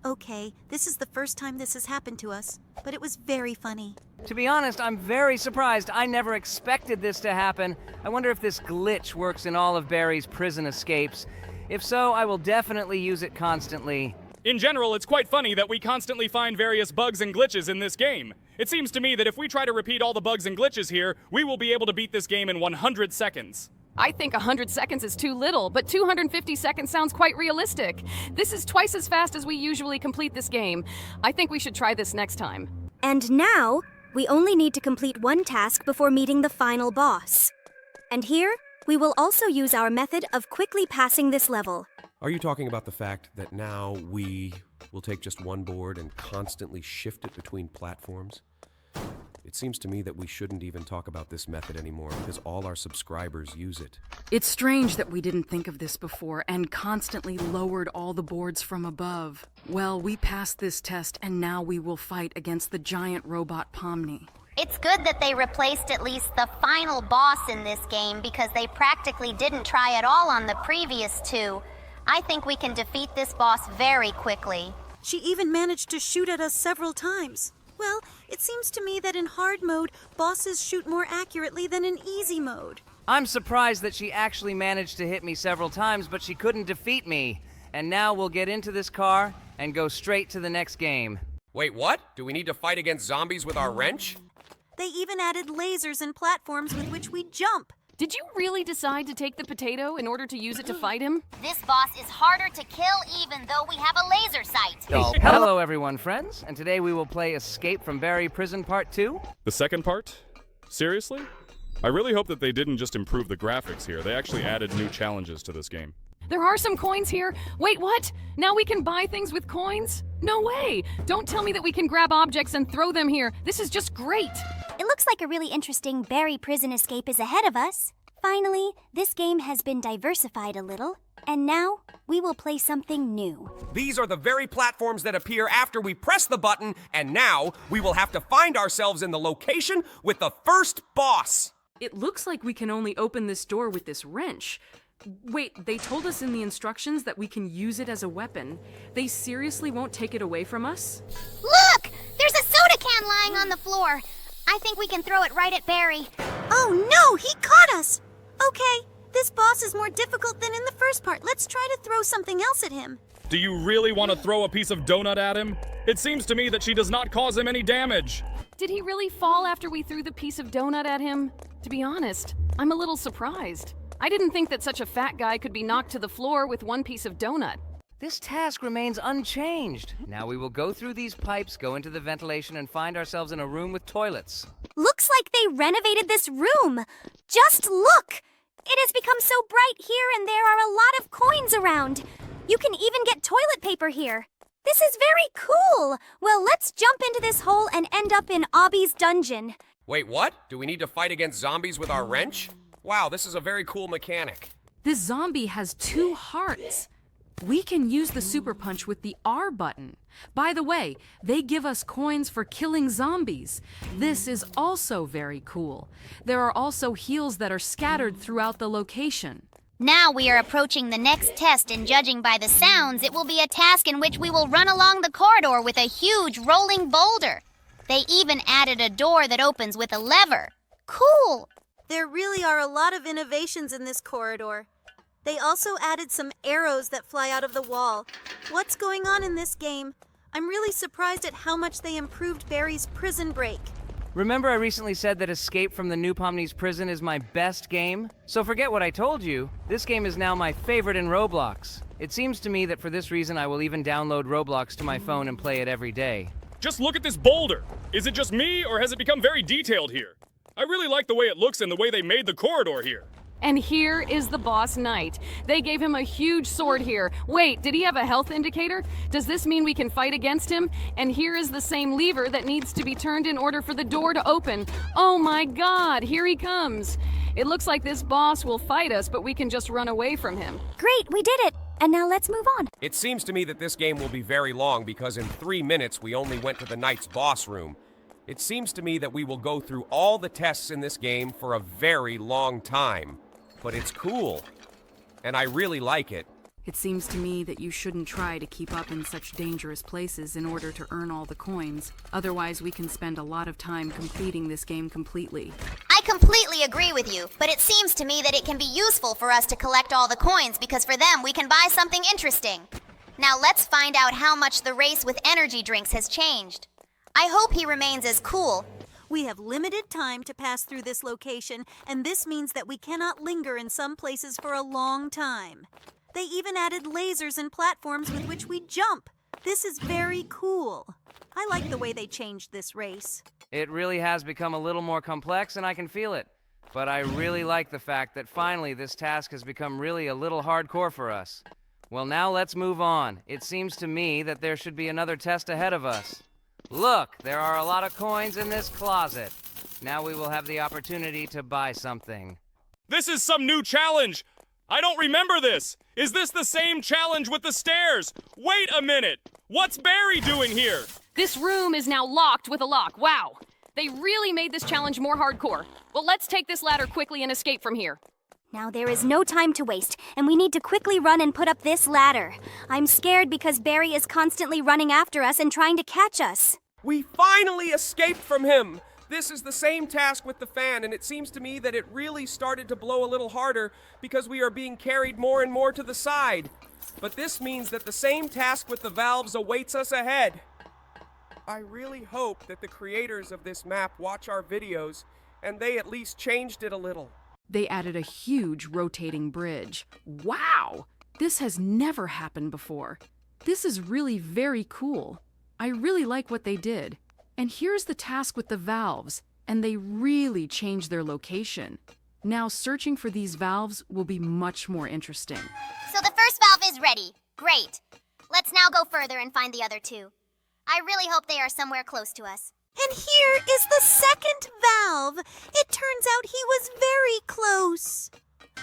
Okay, this is the first time this has happened to us, but it was very funny. To be honest, I'm very surprised. I never expected this to happen. I wonder if this glitch works in all of Barry's prison escapes. If so, I will definitely use it constantly. In general, it's quite funny that we constantly find various bugs and glitches in this game. It seems to me that if we try to repeat all the bugs and glitches here, we will be able to beat this game in 100 seconds. I think 100 seconds is too little, but 250 seconds sounds quite realistic. This is twice as fast as we usually complete this game. I think we should try this next time. And now, we only need to complete one task before meeting the final boss. And here, we will also use our method of quickly passing this level. Are you talking about the fact that now we will take just one board and constantly shift it between platforms? It seems to me that we shouldn't even talk about this method anymore because all our subscribers use it. It's strange that we didn't think of this before and constantly lowered all the boards from above. Well, we passed this test and now we will fight against the giant robot Pomy. It's good that they replaced at least the final boss in this game because they practically didn't try at all on the previous two. I think we can defeat this boss very quickly. She even managed to shoot at us several times. Well, it seems to me that in hard mode, bosses shoot more accurately than in easy mode. I'm surprised that she actually managed to hit me several times, but she couldn't defeat me. And now we'll get into this car and go straight to the next game. Wait, what? Do we need to fight against zombies with our wrench? They even added lasers and platforms with which we jump. Did you really decide to take the potato in order to use it to fight him? This boss is harder to kill even though we have a laser sight. Hello everyone, friends, and today we will play Escape from Barry Prison Part 2. The second part? Seriously? I really hope that they didn't just improve the graphics here. They actually added new challenges to this game. There are some coins here. Wait, what? Now we can buy things with coins? No way! Don't tell me that we can grab objects and throw them here. This is just great. It looks like a really interesting Barry prison escape is ahead of us. Finally, this game has been diversified a little, and now we will play something new. These are the very platforms that appear after we press the button, and now we will have to find ourselves in the location with the first boss. It looks like we can only open this door with this wrench. Wait, they told us in the instructions that we can use it as a weapon. They seriously won't take it away from us? Look! There's a soda can lying on the floor. I think we can throw it right at Barry. Oh no, he caught us! Okay, this boss is more difficult than in the first part. Let's try to throw something else at him. Do you really want to throw a piece of donut at him? It seems to me that she does not cause him any damage. Did he really fall after we threw the piece of donut at him? To be honest, I'm a little surprised. I didn't think that such a fat guy could be knocked to the floor with one piece of donut. This task remains unchanged. Now we will go through these pipes, go into the ventilation, and find ourselves in a room with toilets. Looks like they renovated this room. Just look! It has become so bright here and there are a lot of coins around. You can even get toilet paper here. This is very cool. Well, let's jump into this hole and end up in Obby's dungeon. Wait, what? Do we need to fight against zombies with our wrench? Wow, this is a very cool mechanic. This zombie has 2 hearts. We can use the super punch with the R button. By the way, they give us coins for killing zombies. This is also very cool. There are also heals that are scattered throughout the location. Now we are approaching the next test, and judging by the sounds, it will be a task in which we will run along the corridor with a huge rolling boulder. They even added a door that opens with a lever. Cool! There really are a lot of innovations in this corridor. They also added some arrows that fly out of the wall. What's going on in this game? I'm really surprised at how much they improved Barry's prison break. Remember I recently said that Escape from the New Pomni's prison is my best game? So forget what I told you. This game is now my favorite in Roblox. It seems to me that for this reason I will even download Roblox to my phone and play it every day. Just look at this boulder. Is it just me, or has it become very detailed here? I really like the way it looks and the way they made the corridor here. And here is the boss knight. They gave him a huge sword here. Wait, did he have a health indicator? Does this mean we can fight against him? And here is the same lever that needs to be turned in order for the door to open. Oh my god, here he comes. It looks like this boss will fight us, but we can just run away from him. Great, we did it! And now let's move on. It seems to me that this game will be very long because in 3 minutes we only went to the knight's boss room. It seems to me that we will go through all the tests in this game for a very long time. But it's cool, and I really like it. It seems to me that you shouldn't try to keep up in such dangerous places in order to earn all the coins. Otherwise, we can spend a lot of time completing this game completely. I completely agree with you, but it seems to me that it can be useful for us to collect all the coins because for them we can buy something interesting. Now let's find out how much the race with energy drinks has changed. I hope he remains as cool. We have limited time to pass through this location, and this means that we cannot linger in some places for a long time. They even added lasers and platforms with which we jump. This is very cool. I like the way they changed this race. It really has become a little more complex and I can feel it. But I really like the fact that finally this task has become really a little hardcore for us. Well, now let's move on. It seems to me that there should be another test ahead of us. Look, there are a lot of coins in this closet. Now we will have the opportunity to buy something. This is some new challenge. I don't remember this. Is this the same challenge with the stairs? Wait a minute. What's Barry doing here? This room is now locked with a lock. Wow. They really made this challenge more hardcore. Well, let's take this ladder quickly and escape from here. Now there is no time to waste, and we need to quickly run and put up this ladder. I'm scared because Barry is constantly running after us and trying to catch us. We finally escaped from him! This is the same task with the fan, and it seems to me that it really started to blow a little harder because we are being carried more and more to the side. But this means that the same task with the valves awaits us ahead. I really hope that the creators of this map watch our videos, and they at least changed it a little. They added a huge rotating bridge. Wow! This has never happened before. This is really very cool. I really like what they did. And here's the task with the valves, and they really changed their location. Now searching for these valves will be much more interesting. So the first valve is ready. Great. Let's now go further and find the other two. I really hope they are somewhere close to us. And here is the second valve. It turns out he was very close.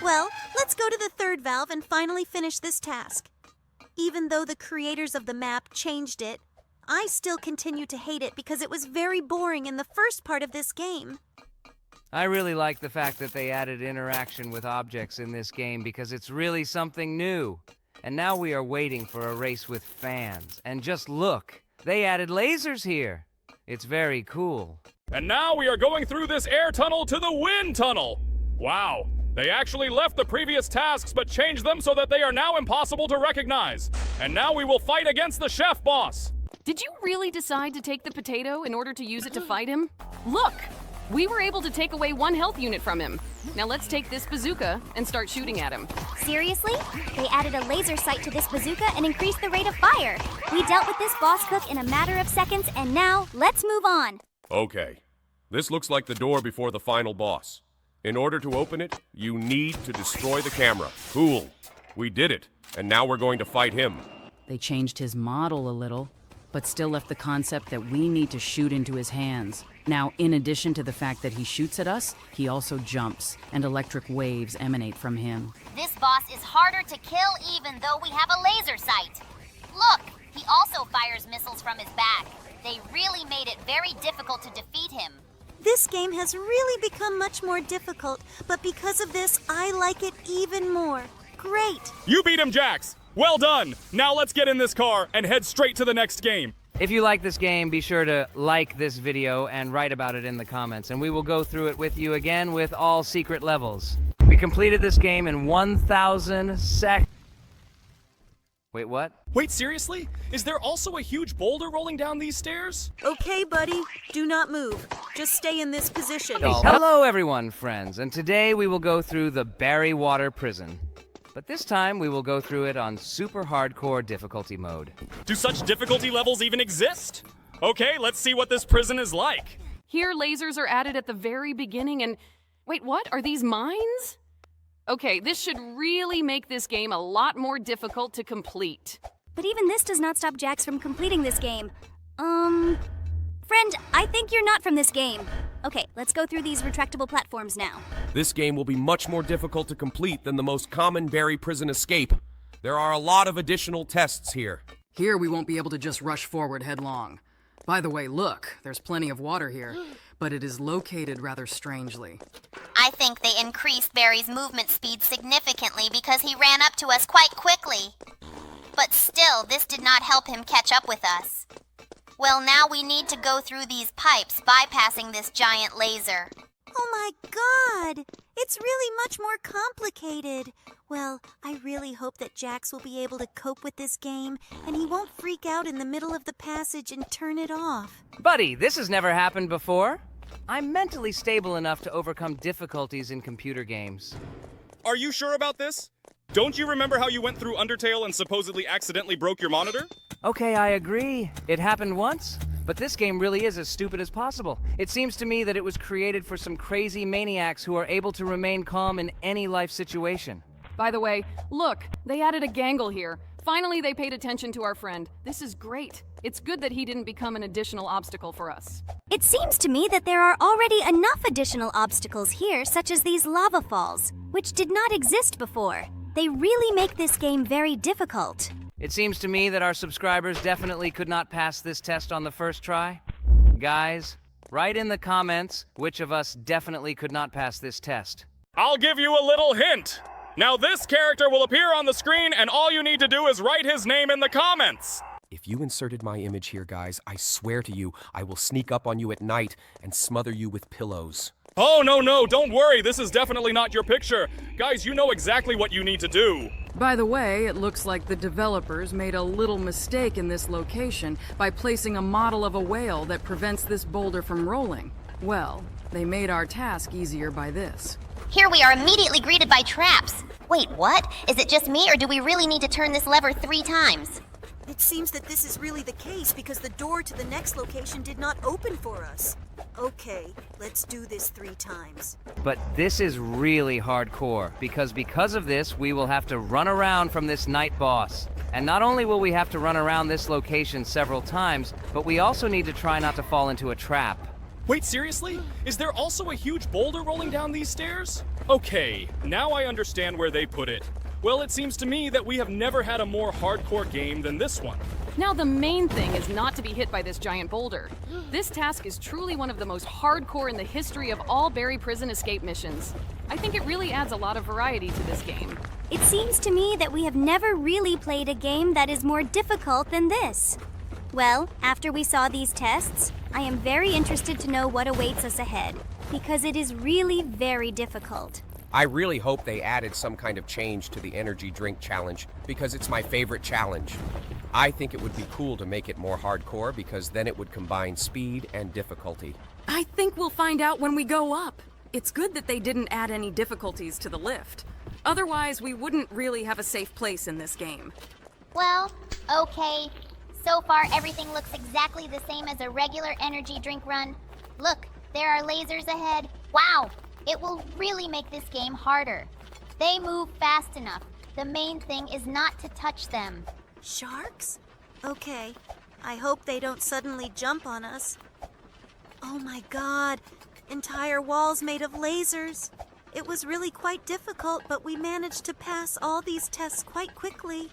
Well, let's go to the third valve and finally finish this task. Even though the creators of the map changed it, I still continue to hate it because it was very boring in the first part of this game. I really like the fact that they added interaction with objects in this game because it's really something new. And now we are waiting for a race with fans. And just look, they added lasers here. It's very cool. And now we are going through this air tunnel to the wind tunnel. Wow, they actually left the previous tasks but changed them so that they are now impossible to recognize. And now we will fight against the chef boss. Did you really decide to take the potato in order to use it to fight him? Look! We were able to take away 1 health unit from him. Now let's take this bazooka and start shooting at him. Seriously? They added a laser sight to this bazooka and increased the rate of fire. We dealt with this boss cook in a matter of seconds, and now let's move on. Okay. This looks like the door before the final boss. In order to open it, you need to destroy the camera. Cool. We did it, and now we're going to fight him. They changed his model a little, but still left the concept that we need to shoot into his hands. Now, in addition to the fact that he shoots at us, he also jumps, and electric waves emanate from him. This boss is harder to kill even though we have a laser sight. Look, he also fires missiles from his back. They really made it very difficult to defeat him. This game has really become much more difficult, but because of this, I like it even more. Great! You beat him, Jax! Well done! Now let's get in this car and head straight to the next game. If you like this game, be sure to like this video and write about it in the comments, and we will go through it with you again with all secret levels. We completed this game in 1,000 seconds. Wait, what? Wait, seriously? Is there also a huge boulder rolling down these stairs? Okay, buddy, do not move. Just stay in this position. Hello, everyone, friends, and today we will go through the Berry Water Prison. But this time we will go through it on super hardcore difficulty mode. Do such difficulty levels even exist? Okay, let's see what this prison is like. Here, lasers are added at the very beginning, and wait, what? Are these mines? Okay, this should really make this game a lot more difficult to complete. But even this does not stop Jax from completing this game. Friend, I think you're not from this game. Okay, let's go through these retractable platforms now. This game will be much more difficult to complete than the most common Berry prison escape. There are a lot of additional tests here. Here we won't be able to just rush forward headlong. By the way, look, there's plenty of water here, but it is located rather strangely. I think they increased Barry's movement speed significantly because he ran up to us quite quickly. But still, this did not help him catch up with us. Well, now we need to go through these pipes, bypassing this giant laser. Oh my God! It's really much more complicated. Well, I really hope that Jax will be able to cope with this game, and he won't freak out in the middle of the passage and turn it off. Buddy, this has never happened before. I'm mentally stable enough to overcome difficulties in computer games. Are you sure about this? Don't you remember how you went through Undertale and supposedly accidentally broke your monitor? Okay, I agree. It happened once. But this game really is as stupid as possible. It seems to me that it was created for some crazy maniacs who are able to remain calm in any life situation. By the way, look, they added a gangle here. Finally, they paid attention to our friend. This is great. It's good that he didn't become an additional obstacle for us. It seems to me that there are already enough additional obstacles here, such as these lava falls, which did not exist before. They really make this game very difficult. It seems to me that our subscribers definitely could not pass this test on the first try. Guys, write in the comments which of us definitely could not pass this test. I'll give you a little hint. Now this character will appear on the screen and all you need to do is write his name in the comments. If you inserted my image here, guys, I swear to you, I will sneak up on you at night and smother you with pillows. Oh, no, don't worry. This is definitely not your picture. Guys, you know exactly what you need to do. By the way, it looks like the developers made a little mistake in this location by placing a model of a whale that prevents this boulder from rolling. Well, they made our task easier by this. Here we are immediately greeted by traps. Wait, what? Is it just me, or do we really need to turn this lever 3 times? It seems that this is really the case because the door to the next location did not open for us. Okay, let's do this 3 times. But this is really hardcore, because of this, we will have to run around from this night boss. And not only will we have to run around this location several times, but we also need to try not to fall into a trap. Wait, seriously? Is there also a huge boulder rolling down these stairs? Okay, now I understand where they put it. Well, it seems to me that we have never had a more hardcore game than this one. Now the main thing is not to be hit by this giant boulder. This task is truly one of the most hardcore in the history of all Berry Prison escape missions. I think it really adds a lot of variety to this game. It seems to me that we have never really played a game that is more difficult than this. Well, after we saw these tests, I am very interested to know what awaits us ahead, because it is really very difficult. I really hope they added some kind of change to the energy drink challenge, because it's my favorite challenge. I think it would be cool to make it more hardcore, because then it would combine speed and difficulty. I think we'll find out when we go up. It's good that they didn't add any difficulties to the lift. Otherwise, we wouldn't really have a safe place in this game. Well, okay. So far, everything looks exactly the same as a regular energy drink run. Look, there are lasers ahead. Wow! It will really make this game harder. They move fast enough. The main thing is not to touch them. Sharks? Okay, I hope they don't suddenly jump on us. Oh my God, entire walls made of lasers. It was really quite difficult, but we managed to pass all these tests quite quickly.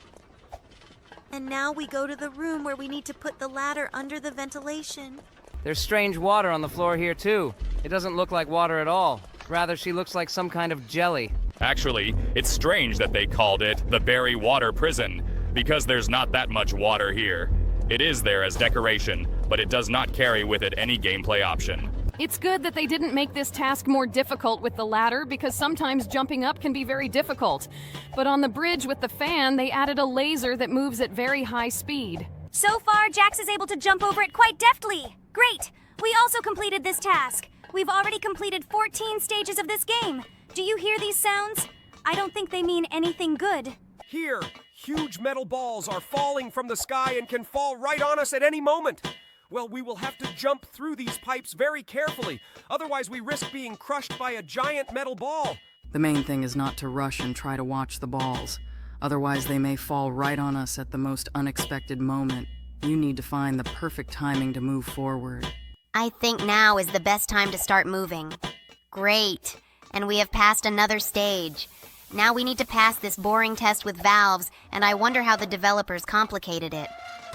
And now we go to the room where we need to put the ladder under the ventilation. There's strange water on the floor here too. It doesn't look like water at all. Rather, she looks like some kind of jelly. Actually, it's strange that they called it the Berry Water Prison, because there's not that much water here. It is there as decoration, but it does not carry with it any gameplay option. It's good that they didn't make this task more difficult with the ladder because sometimes jumping up can be very difficult. But on the bridge with the fan, they added a laser that moves at very high speed. So far, Jax is able to jump over it quite deftly. Great! We also completed this task. We've already completed 14 stages of this game. Do you hear these sounds? I don't think they mean anything good. Here, huge metal balls are falling from the sky and can fall right on us at any moment. Well, we will have to jump through these pipes very carefully. Otherwise, we risk being crushed by a giant metal ball. The main thing is not to rush and try to watch the balls. Otherwise, they may fall right on us at the most unexpected moment. You need to find the perfect timing to move forward. I think now is the best time to start moving. Great. And we have passed another stage. Now we need to pass this boring test with valves, and I wonder how the developers complicated it.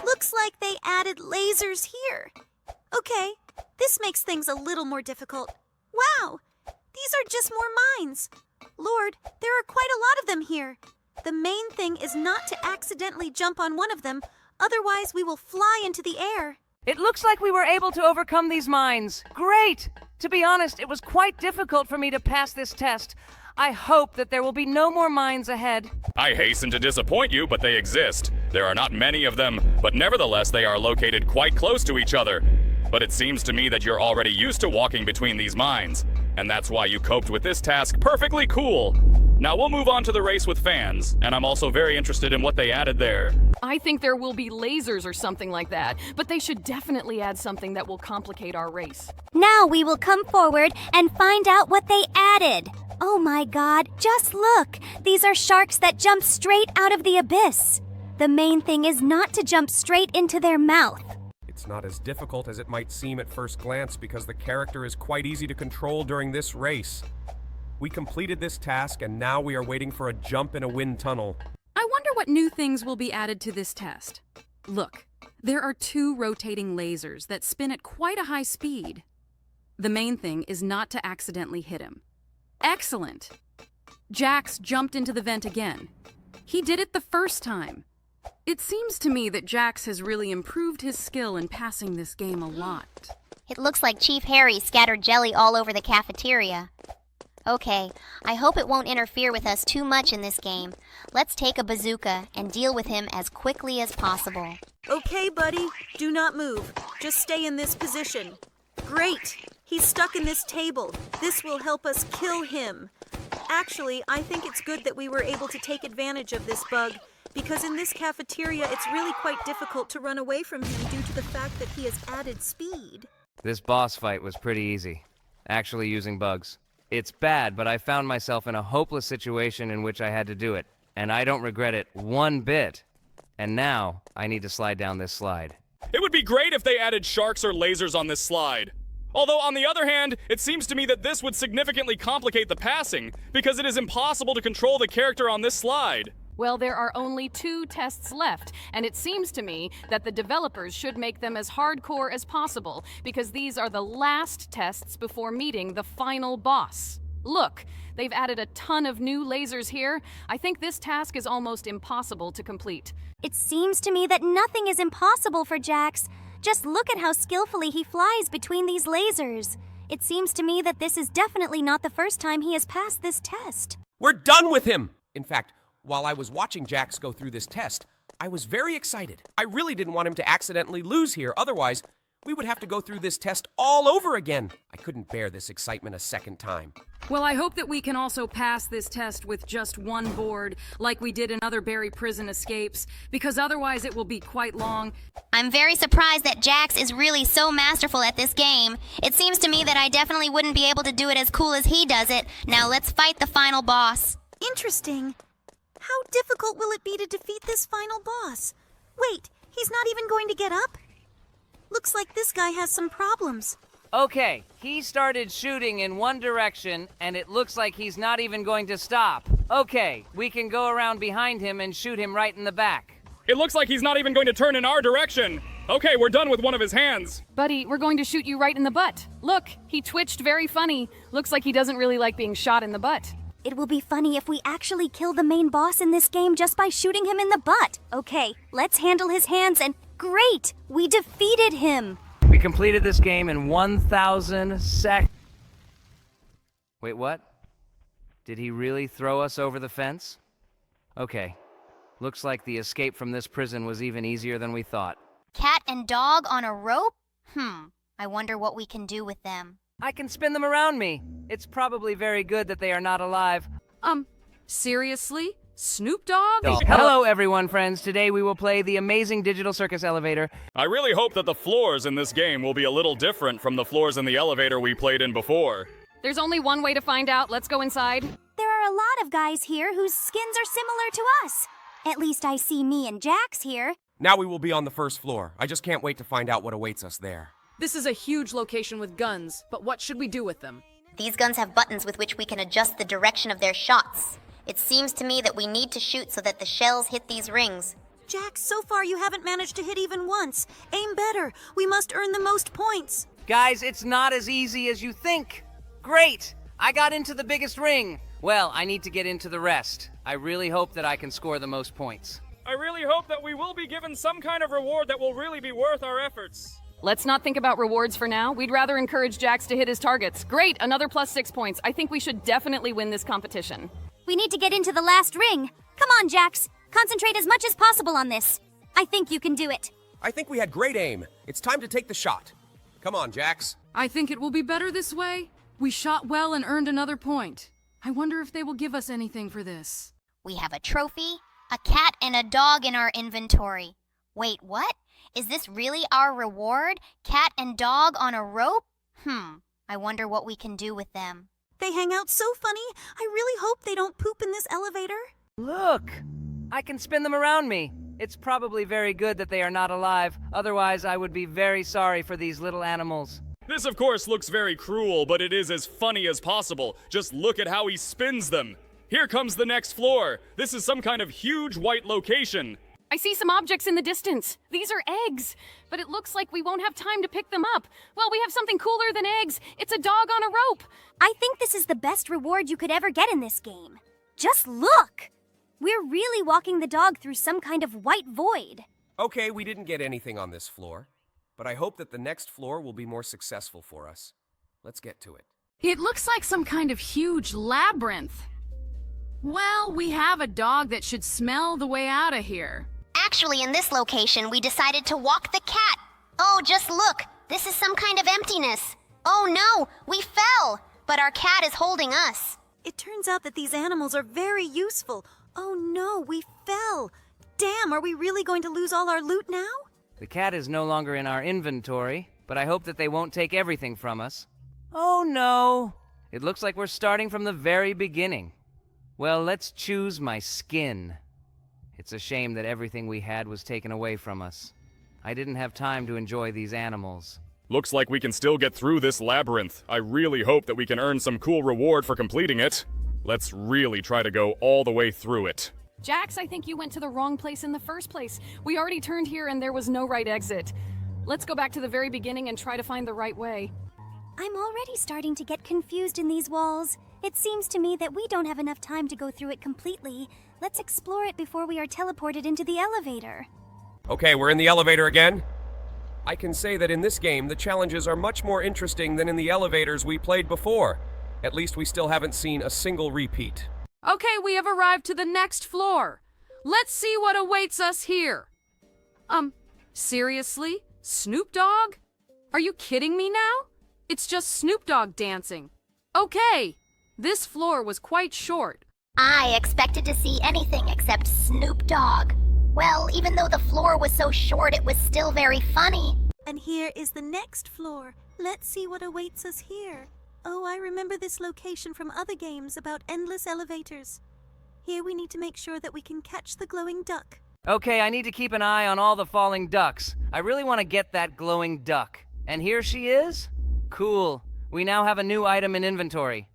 Looks like they added lasers here. Okay, this makes things a little more difficult. Wow, these are just more mines. Lord, there are quite a lot of them here. The main thing is not to accidentally jump on one of them, otherwise we will fly into the air. It looks like we were able to overcome these mines. Great! To be honest, it was quite difficult for me to pass this test. I hope that there will be no more mines ahead. I hasten to disappoint you, but they exist. There are not many of them, but nevertheless they are located quite close to each other. But it seems to me that you're already used to walking between these mines, and that's why you coped with this task perfectly cool. Now we'll move on to the race with fans, and I'm also very interested in what they added there. I think there will be lasers or something like that, but they should definitely add something that will complicate our race. Now we will come forward and find out what they added. Oh my god, just look! These are sharks that jump straight out of the abyss. The main thing is not to jump straight into their mouth. It's not as difficult as it might seem at first glance because the character is quite easy to control during this race. We completed this task and now we are waiting for a jump in a wind tunnel. I wonder what new things will be added to this test. Look, there are 2 rotating lasers that spin at quite a high speed. The main thing is not to accidentally hit him. Excellent! Jax jumped into the vent again. He did it the first time. It seems to me that Jax has really improved his skill in passing this game a lot. It looks like Chief Harry scattered jelly all over the cafeteria. Okay, I hope it won't interfere with us too much in this game. Let's take a bazooka and deal with him as quickly as possible. Okay, buddy, do not move. Just stay in this position. Great! He's stuck in this table. This will help us kill him. Actually, I think it's good that we were able to take advantage of this bug, because in this cafeteria it's really quite difficult to run away from him due to the fact that he has added speed. This boss fight was pretty easy, actually using bugs. It's bad, but I found myself in a hopeless situation in which I had to do it, and I don't regret it one bit. And now, I need to slide down this slide. It would be great if they added sharks or lasers on this slide. Although, on the other hand, it seems to me that this would significantly complicate the passing, because it is impossible to control the character on this slide. Well, there are only 2 tests left, and it seems to me that the developers should make them as hardcore as possible, because these are the last tests before meeting the final boss. Look, they've added a ton of new lasers here. I think this task is almost impossible to complete. It seems to me that nothing is impossible for Jax. Just look at how skillfully he flies between these lasers. It seems to me that this is definitely not the first time he has passed this test. We're done with him! In fact, while I was watching Jax go through this test, I was very excited. I really didn't want him to accidentally lose here, otherwise we would have to go through this test all over again. I couldn't bear this excitement a second time. Well, I hope that we can also pass this test with just 1 board, like we did in other Barry prison escapes, because otherwise it will be quite long. I'm very surprised that Jax is really so masterful at this game. It seems to me that I definitely wouldn't be able to do it as cool as he does it. Now let's fight the final boss. Interesting. How difficult will it be to defeat this final boss? Wait, he's not even going to get up? Looks like this guy has some problems. Okay, he started shooting in one direction, and it looks like he's not even going to stop. Okay, we can go around behind him and shoot him right in the back. It looks like he's not even going to turn in our direction. Okay, we're done with one of his hands. Buddy, we're going to shoot you right in the butt. Look, he twitched very funny. Looks like he doesn't really like being shot in the butt. It will be funny if we actually kill the main boss in this game just by shooting him in the butt. Okay, let's handle his hands and... Great! We defeated him! We completed this game in 1,000 seconds. Wait, what? Did he really throw us over the fence? Okay. Looks like the escape from this prison was even easier than we thought. Cat and dog on a rope? I wonder what we can do with them. I can spin them around me. It's probably very good that they are not alive. Seriously? Snoop Dogg? Hello, everyone, friends. Today we will play the amazing digital circus elevator. I really hope that the floors in this game will be a little different from the floors in the elevator we played in before. There's only one way to find out. Let's go inside. There are a lot of guys here whose skins are similar to us. At least I see me and Jax here. Now we will be on the first floor. I just can't wait to find out what awaits us there. This is a huge location with guns, but what should we do with them? These guns have buttons with which we can adjust the direction of their shots. It seems to me that we need to shoot so that the shells hit these rings. Jax, so far you haven't managed to hit even once. Aim better. We must earn the most points. Guys, it's not as easy as you think. Great! I got into the biggest ring. Well, I need to get into the rest. I really hope that I can score the most points. I really hope that we will be given some kind of reward that will really be worth our efforts. Let's not think about rewards for now. We'd rather encourage Jax to hit his targets. Great, another +6 points. I think we should definitely win this competition. We need to get into the last ring. Come on, Jax. Concentrate as much as possible on this. I think you can do it. I think we had great aim. It's time to take the shot. Come on, Jax. I think it will be better this way. We shot well and earned another point. I wonder if they will give us anything for this. We have a trophy, a cat, and a dog in our inventory. Wait, what? Is this really our reward? Cat and dog on a rope? I wonder what we can do with them. They hang out so funny. I really hope they don't poop in this elevator. Look! I can spin them around me. It's probably very good that they are not alive. Otherwise, I would be very sorry for these little animals. This, of course, looks very cruel, but it is as funny as possible. Just look at how he spins them. Here comes the next floor. This is some kind of huge white location. I see some objects in the distance. These are eggs, but it looks like we won't have time to pick them up. Well, we have something cooler than eggs. It's a dog on a rope. I think this is the best reward you could ever get in this game. Just look! We're really walking the dog through some kind of white void. Okay, we didn't get anything on this floor, but I hope that the next floor will be more successful for us. Let's get to it. It looks like some kind of huge labyrinth. Well, we have a dog that should smell the way out of here. Actually, in this location, we decided to walk the cat. Oh, just look. This is some kind of emptiness. Oh no, we fell. But our cat is holding us. It turns out that these animals are very useful. Oh no, we fell. Damn, are we really going to lose all our loot now? The cat is no longer in our inventory, but I hope that they won't take everything from us. Oh no! It looks like we're starting from the very beginning. Well, let's choose my skin. It's a shame that everything we had was taken away from us. I didn't have time to enjoy these animals. Looks like we can still get through this labyrinth. I really hope that we can earn some cool reward for completing it. Let's really try to go all the way through it. Jax, I think you went to the wrong place in the first place. We already turned here and there was no right exit. Let's go back to the very beginning and try to find the right way. I'm already starting to get confused in these walls. It seems to me that we don't have enough time to go through it completely. Let's explore it before we are teleported into the elevator. Okay, we're in the elevator again. I can say that in this game, the challenges are much more interesting than in the elevators we played before. At least we still haven't seen a single repeat. Okay, we have arrived to the next floor. Let's see what awaits us here. Seriously? Snoop Dogg? Are you kidding me now? It's just Snoop Dogg dancing. Okay, this floor was quite short. I expected to see anything except Snoop Dogg. Well, even though the floor was so short, it was still very funny. And here is the next floor. Let's see what awaits us here. Oh, I remember this location from other games about endless elevators. Here we need to make sure that we can catch the glowing duck. Okay, I need to keep an eye on all the falling ducks. I really want to get that glowing duck. And here she is? Cool. We now have a new item in inventory.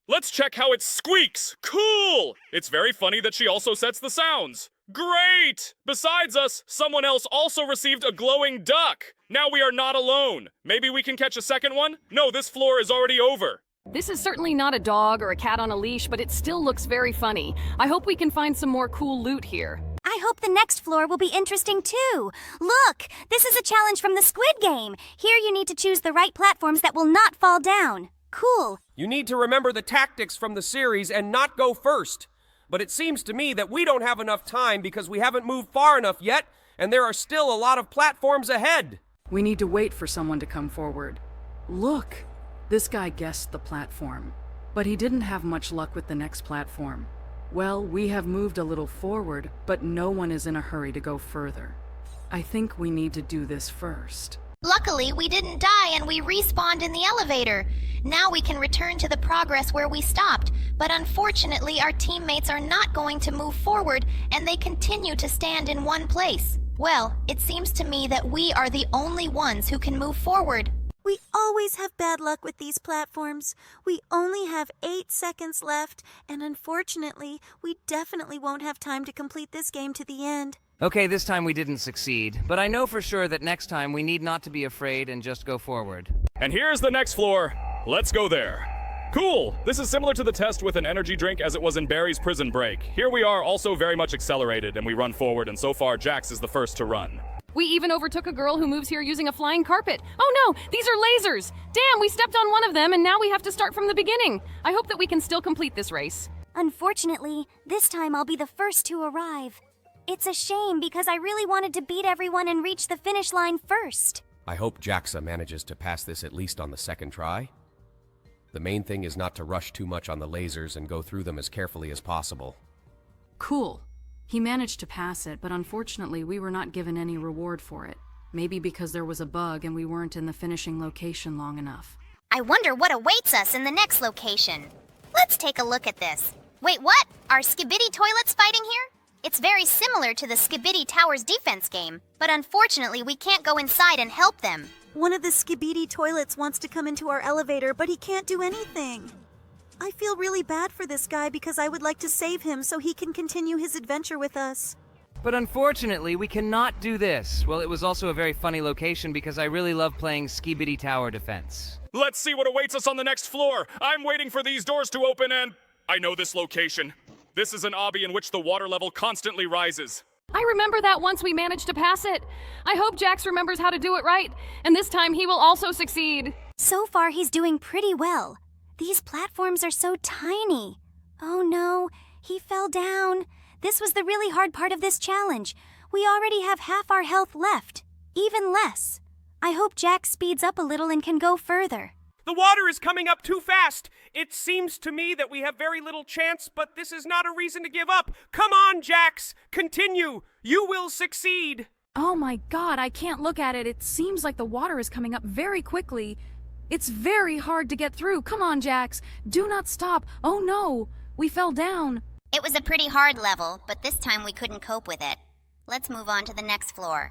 Let's check how it squeaks! Cool! It's very funny that she also sets the sounds. Great! Besides us, someone else also received a glowing duck. Now we are not alone. Maybe we can catch a second one? No, this floor is already over. This is certainly not a dog or a cat on a leash, but it still looks very funny. I hope we can find some more cool loot here. I hope the next floor will be interesting too. Look, this is a challenge from the Squid Game. Here you need to choose the right platforms that will not fall down. Cool. You need to remember the tactics from the series and not go first. But it seems to me that we don't have enough time because we haven't moved far enough yet, and there are still a lot of platforms ahead. We need to wait for someone to come forward. Look, this guy guessed the platform, but he didn't have much luck with the next platform. Well, we have moved a little forward, but no one is in a hurry to go further. I think we need to do this first. Luckily, we didn't die and we respawned in the elevator. Now we can return to the progress where we stopped, but unfortunately our teammates are not going to move forward and they continue to stand in one place. Well, it seems to me that we are the only ones who can move forward. We always have bad luck with these platforms. We only have 8 seconds left, and unfortunately, we definitely won't have time to complete this game to the end. Okay, this time we didn't succeed, but I know for sure that next time we need not to be afraid and just go forward. And here's the next floor. Let's go there. Cool! This is similar to the test with an energy drink as it was in Barry's Prison Break. Here we are, also very much accelerated, and we run forward, and so far Jax is the first to run. We even overtook a girl who moves here using a flying carpet. Oh no, these are lasers! Damn, we stepped on one of them and now we have to start from the beginning. I hope that we can still complete this race. Unfortunately, this time I'll be the first to arrive. It's a shame because I really wanted to beat everyone and reach the finish line first. I hope Jaxa manages to pass this at least on the second try. The main thing is not to rush too much on the lasers and go through them as carefully as possible. Cool. He managed to pass it, but unfortunately we were not given any reward for it. Maybe because there was a bug and we weren't in the finishing location long enough. I wonder what awaits us in the next location. Let's take a look at this. Wait, what? Are Skibidi toilets fighting here? It's very similar to the Skibidi Towers defense game, but unfortunately we can't go inside and help them. One of the Skibidi toilets wants to come into our elevator, but he can't do anything. I feel really bad for this guy because I would like to save him so he can continue his adventure with us. But unfortunately, we cannot do this. Well, it was also a very funny location because I really love playing Skibidi Tower Defense. Let's see what awaits us on the next floor. I'm waiting for these doors to open and... I know this location. This is an obby in which the water level constantly rises. I remember that once we managed to pass it. I hope Jax remembers how to do it right, and this time he will also succeed. So far he's doing pretty well. These platforms are so tiny. Oh no, he fell down. This was the really hard part of this challenge. We already have half our health left, even less. I hope Jax speeds up a little and can go further. The water is coming up too fast. It seems to me that we have very little chance, but this is not a reason to give up. Come on, Jax. Continue. You will succeed. Oh my god, I can't look at it. It seems like the water is coming up very quickly. It's very hard to get through. Come on, Jax. Do not stop. Oh no, we fell down. It was a pretty hard level, but this time we couldn't cope with it. Let's move on to the next floor.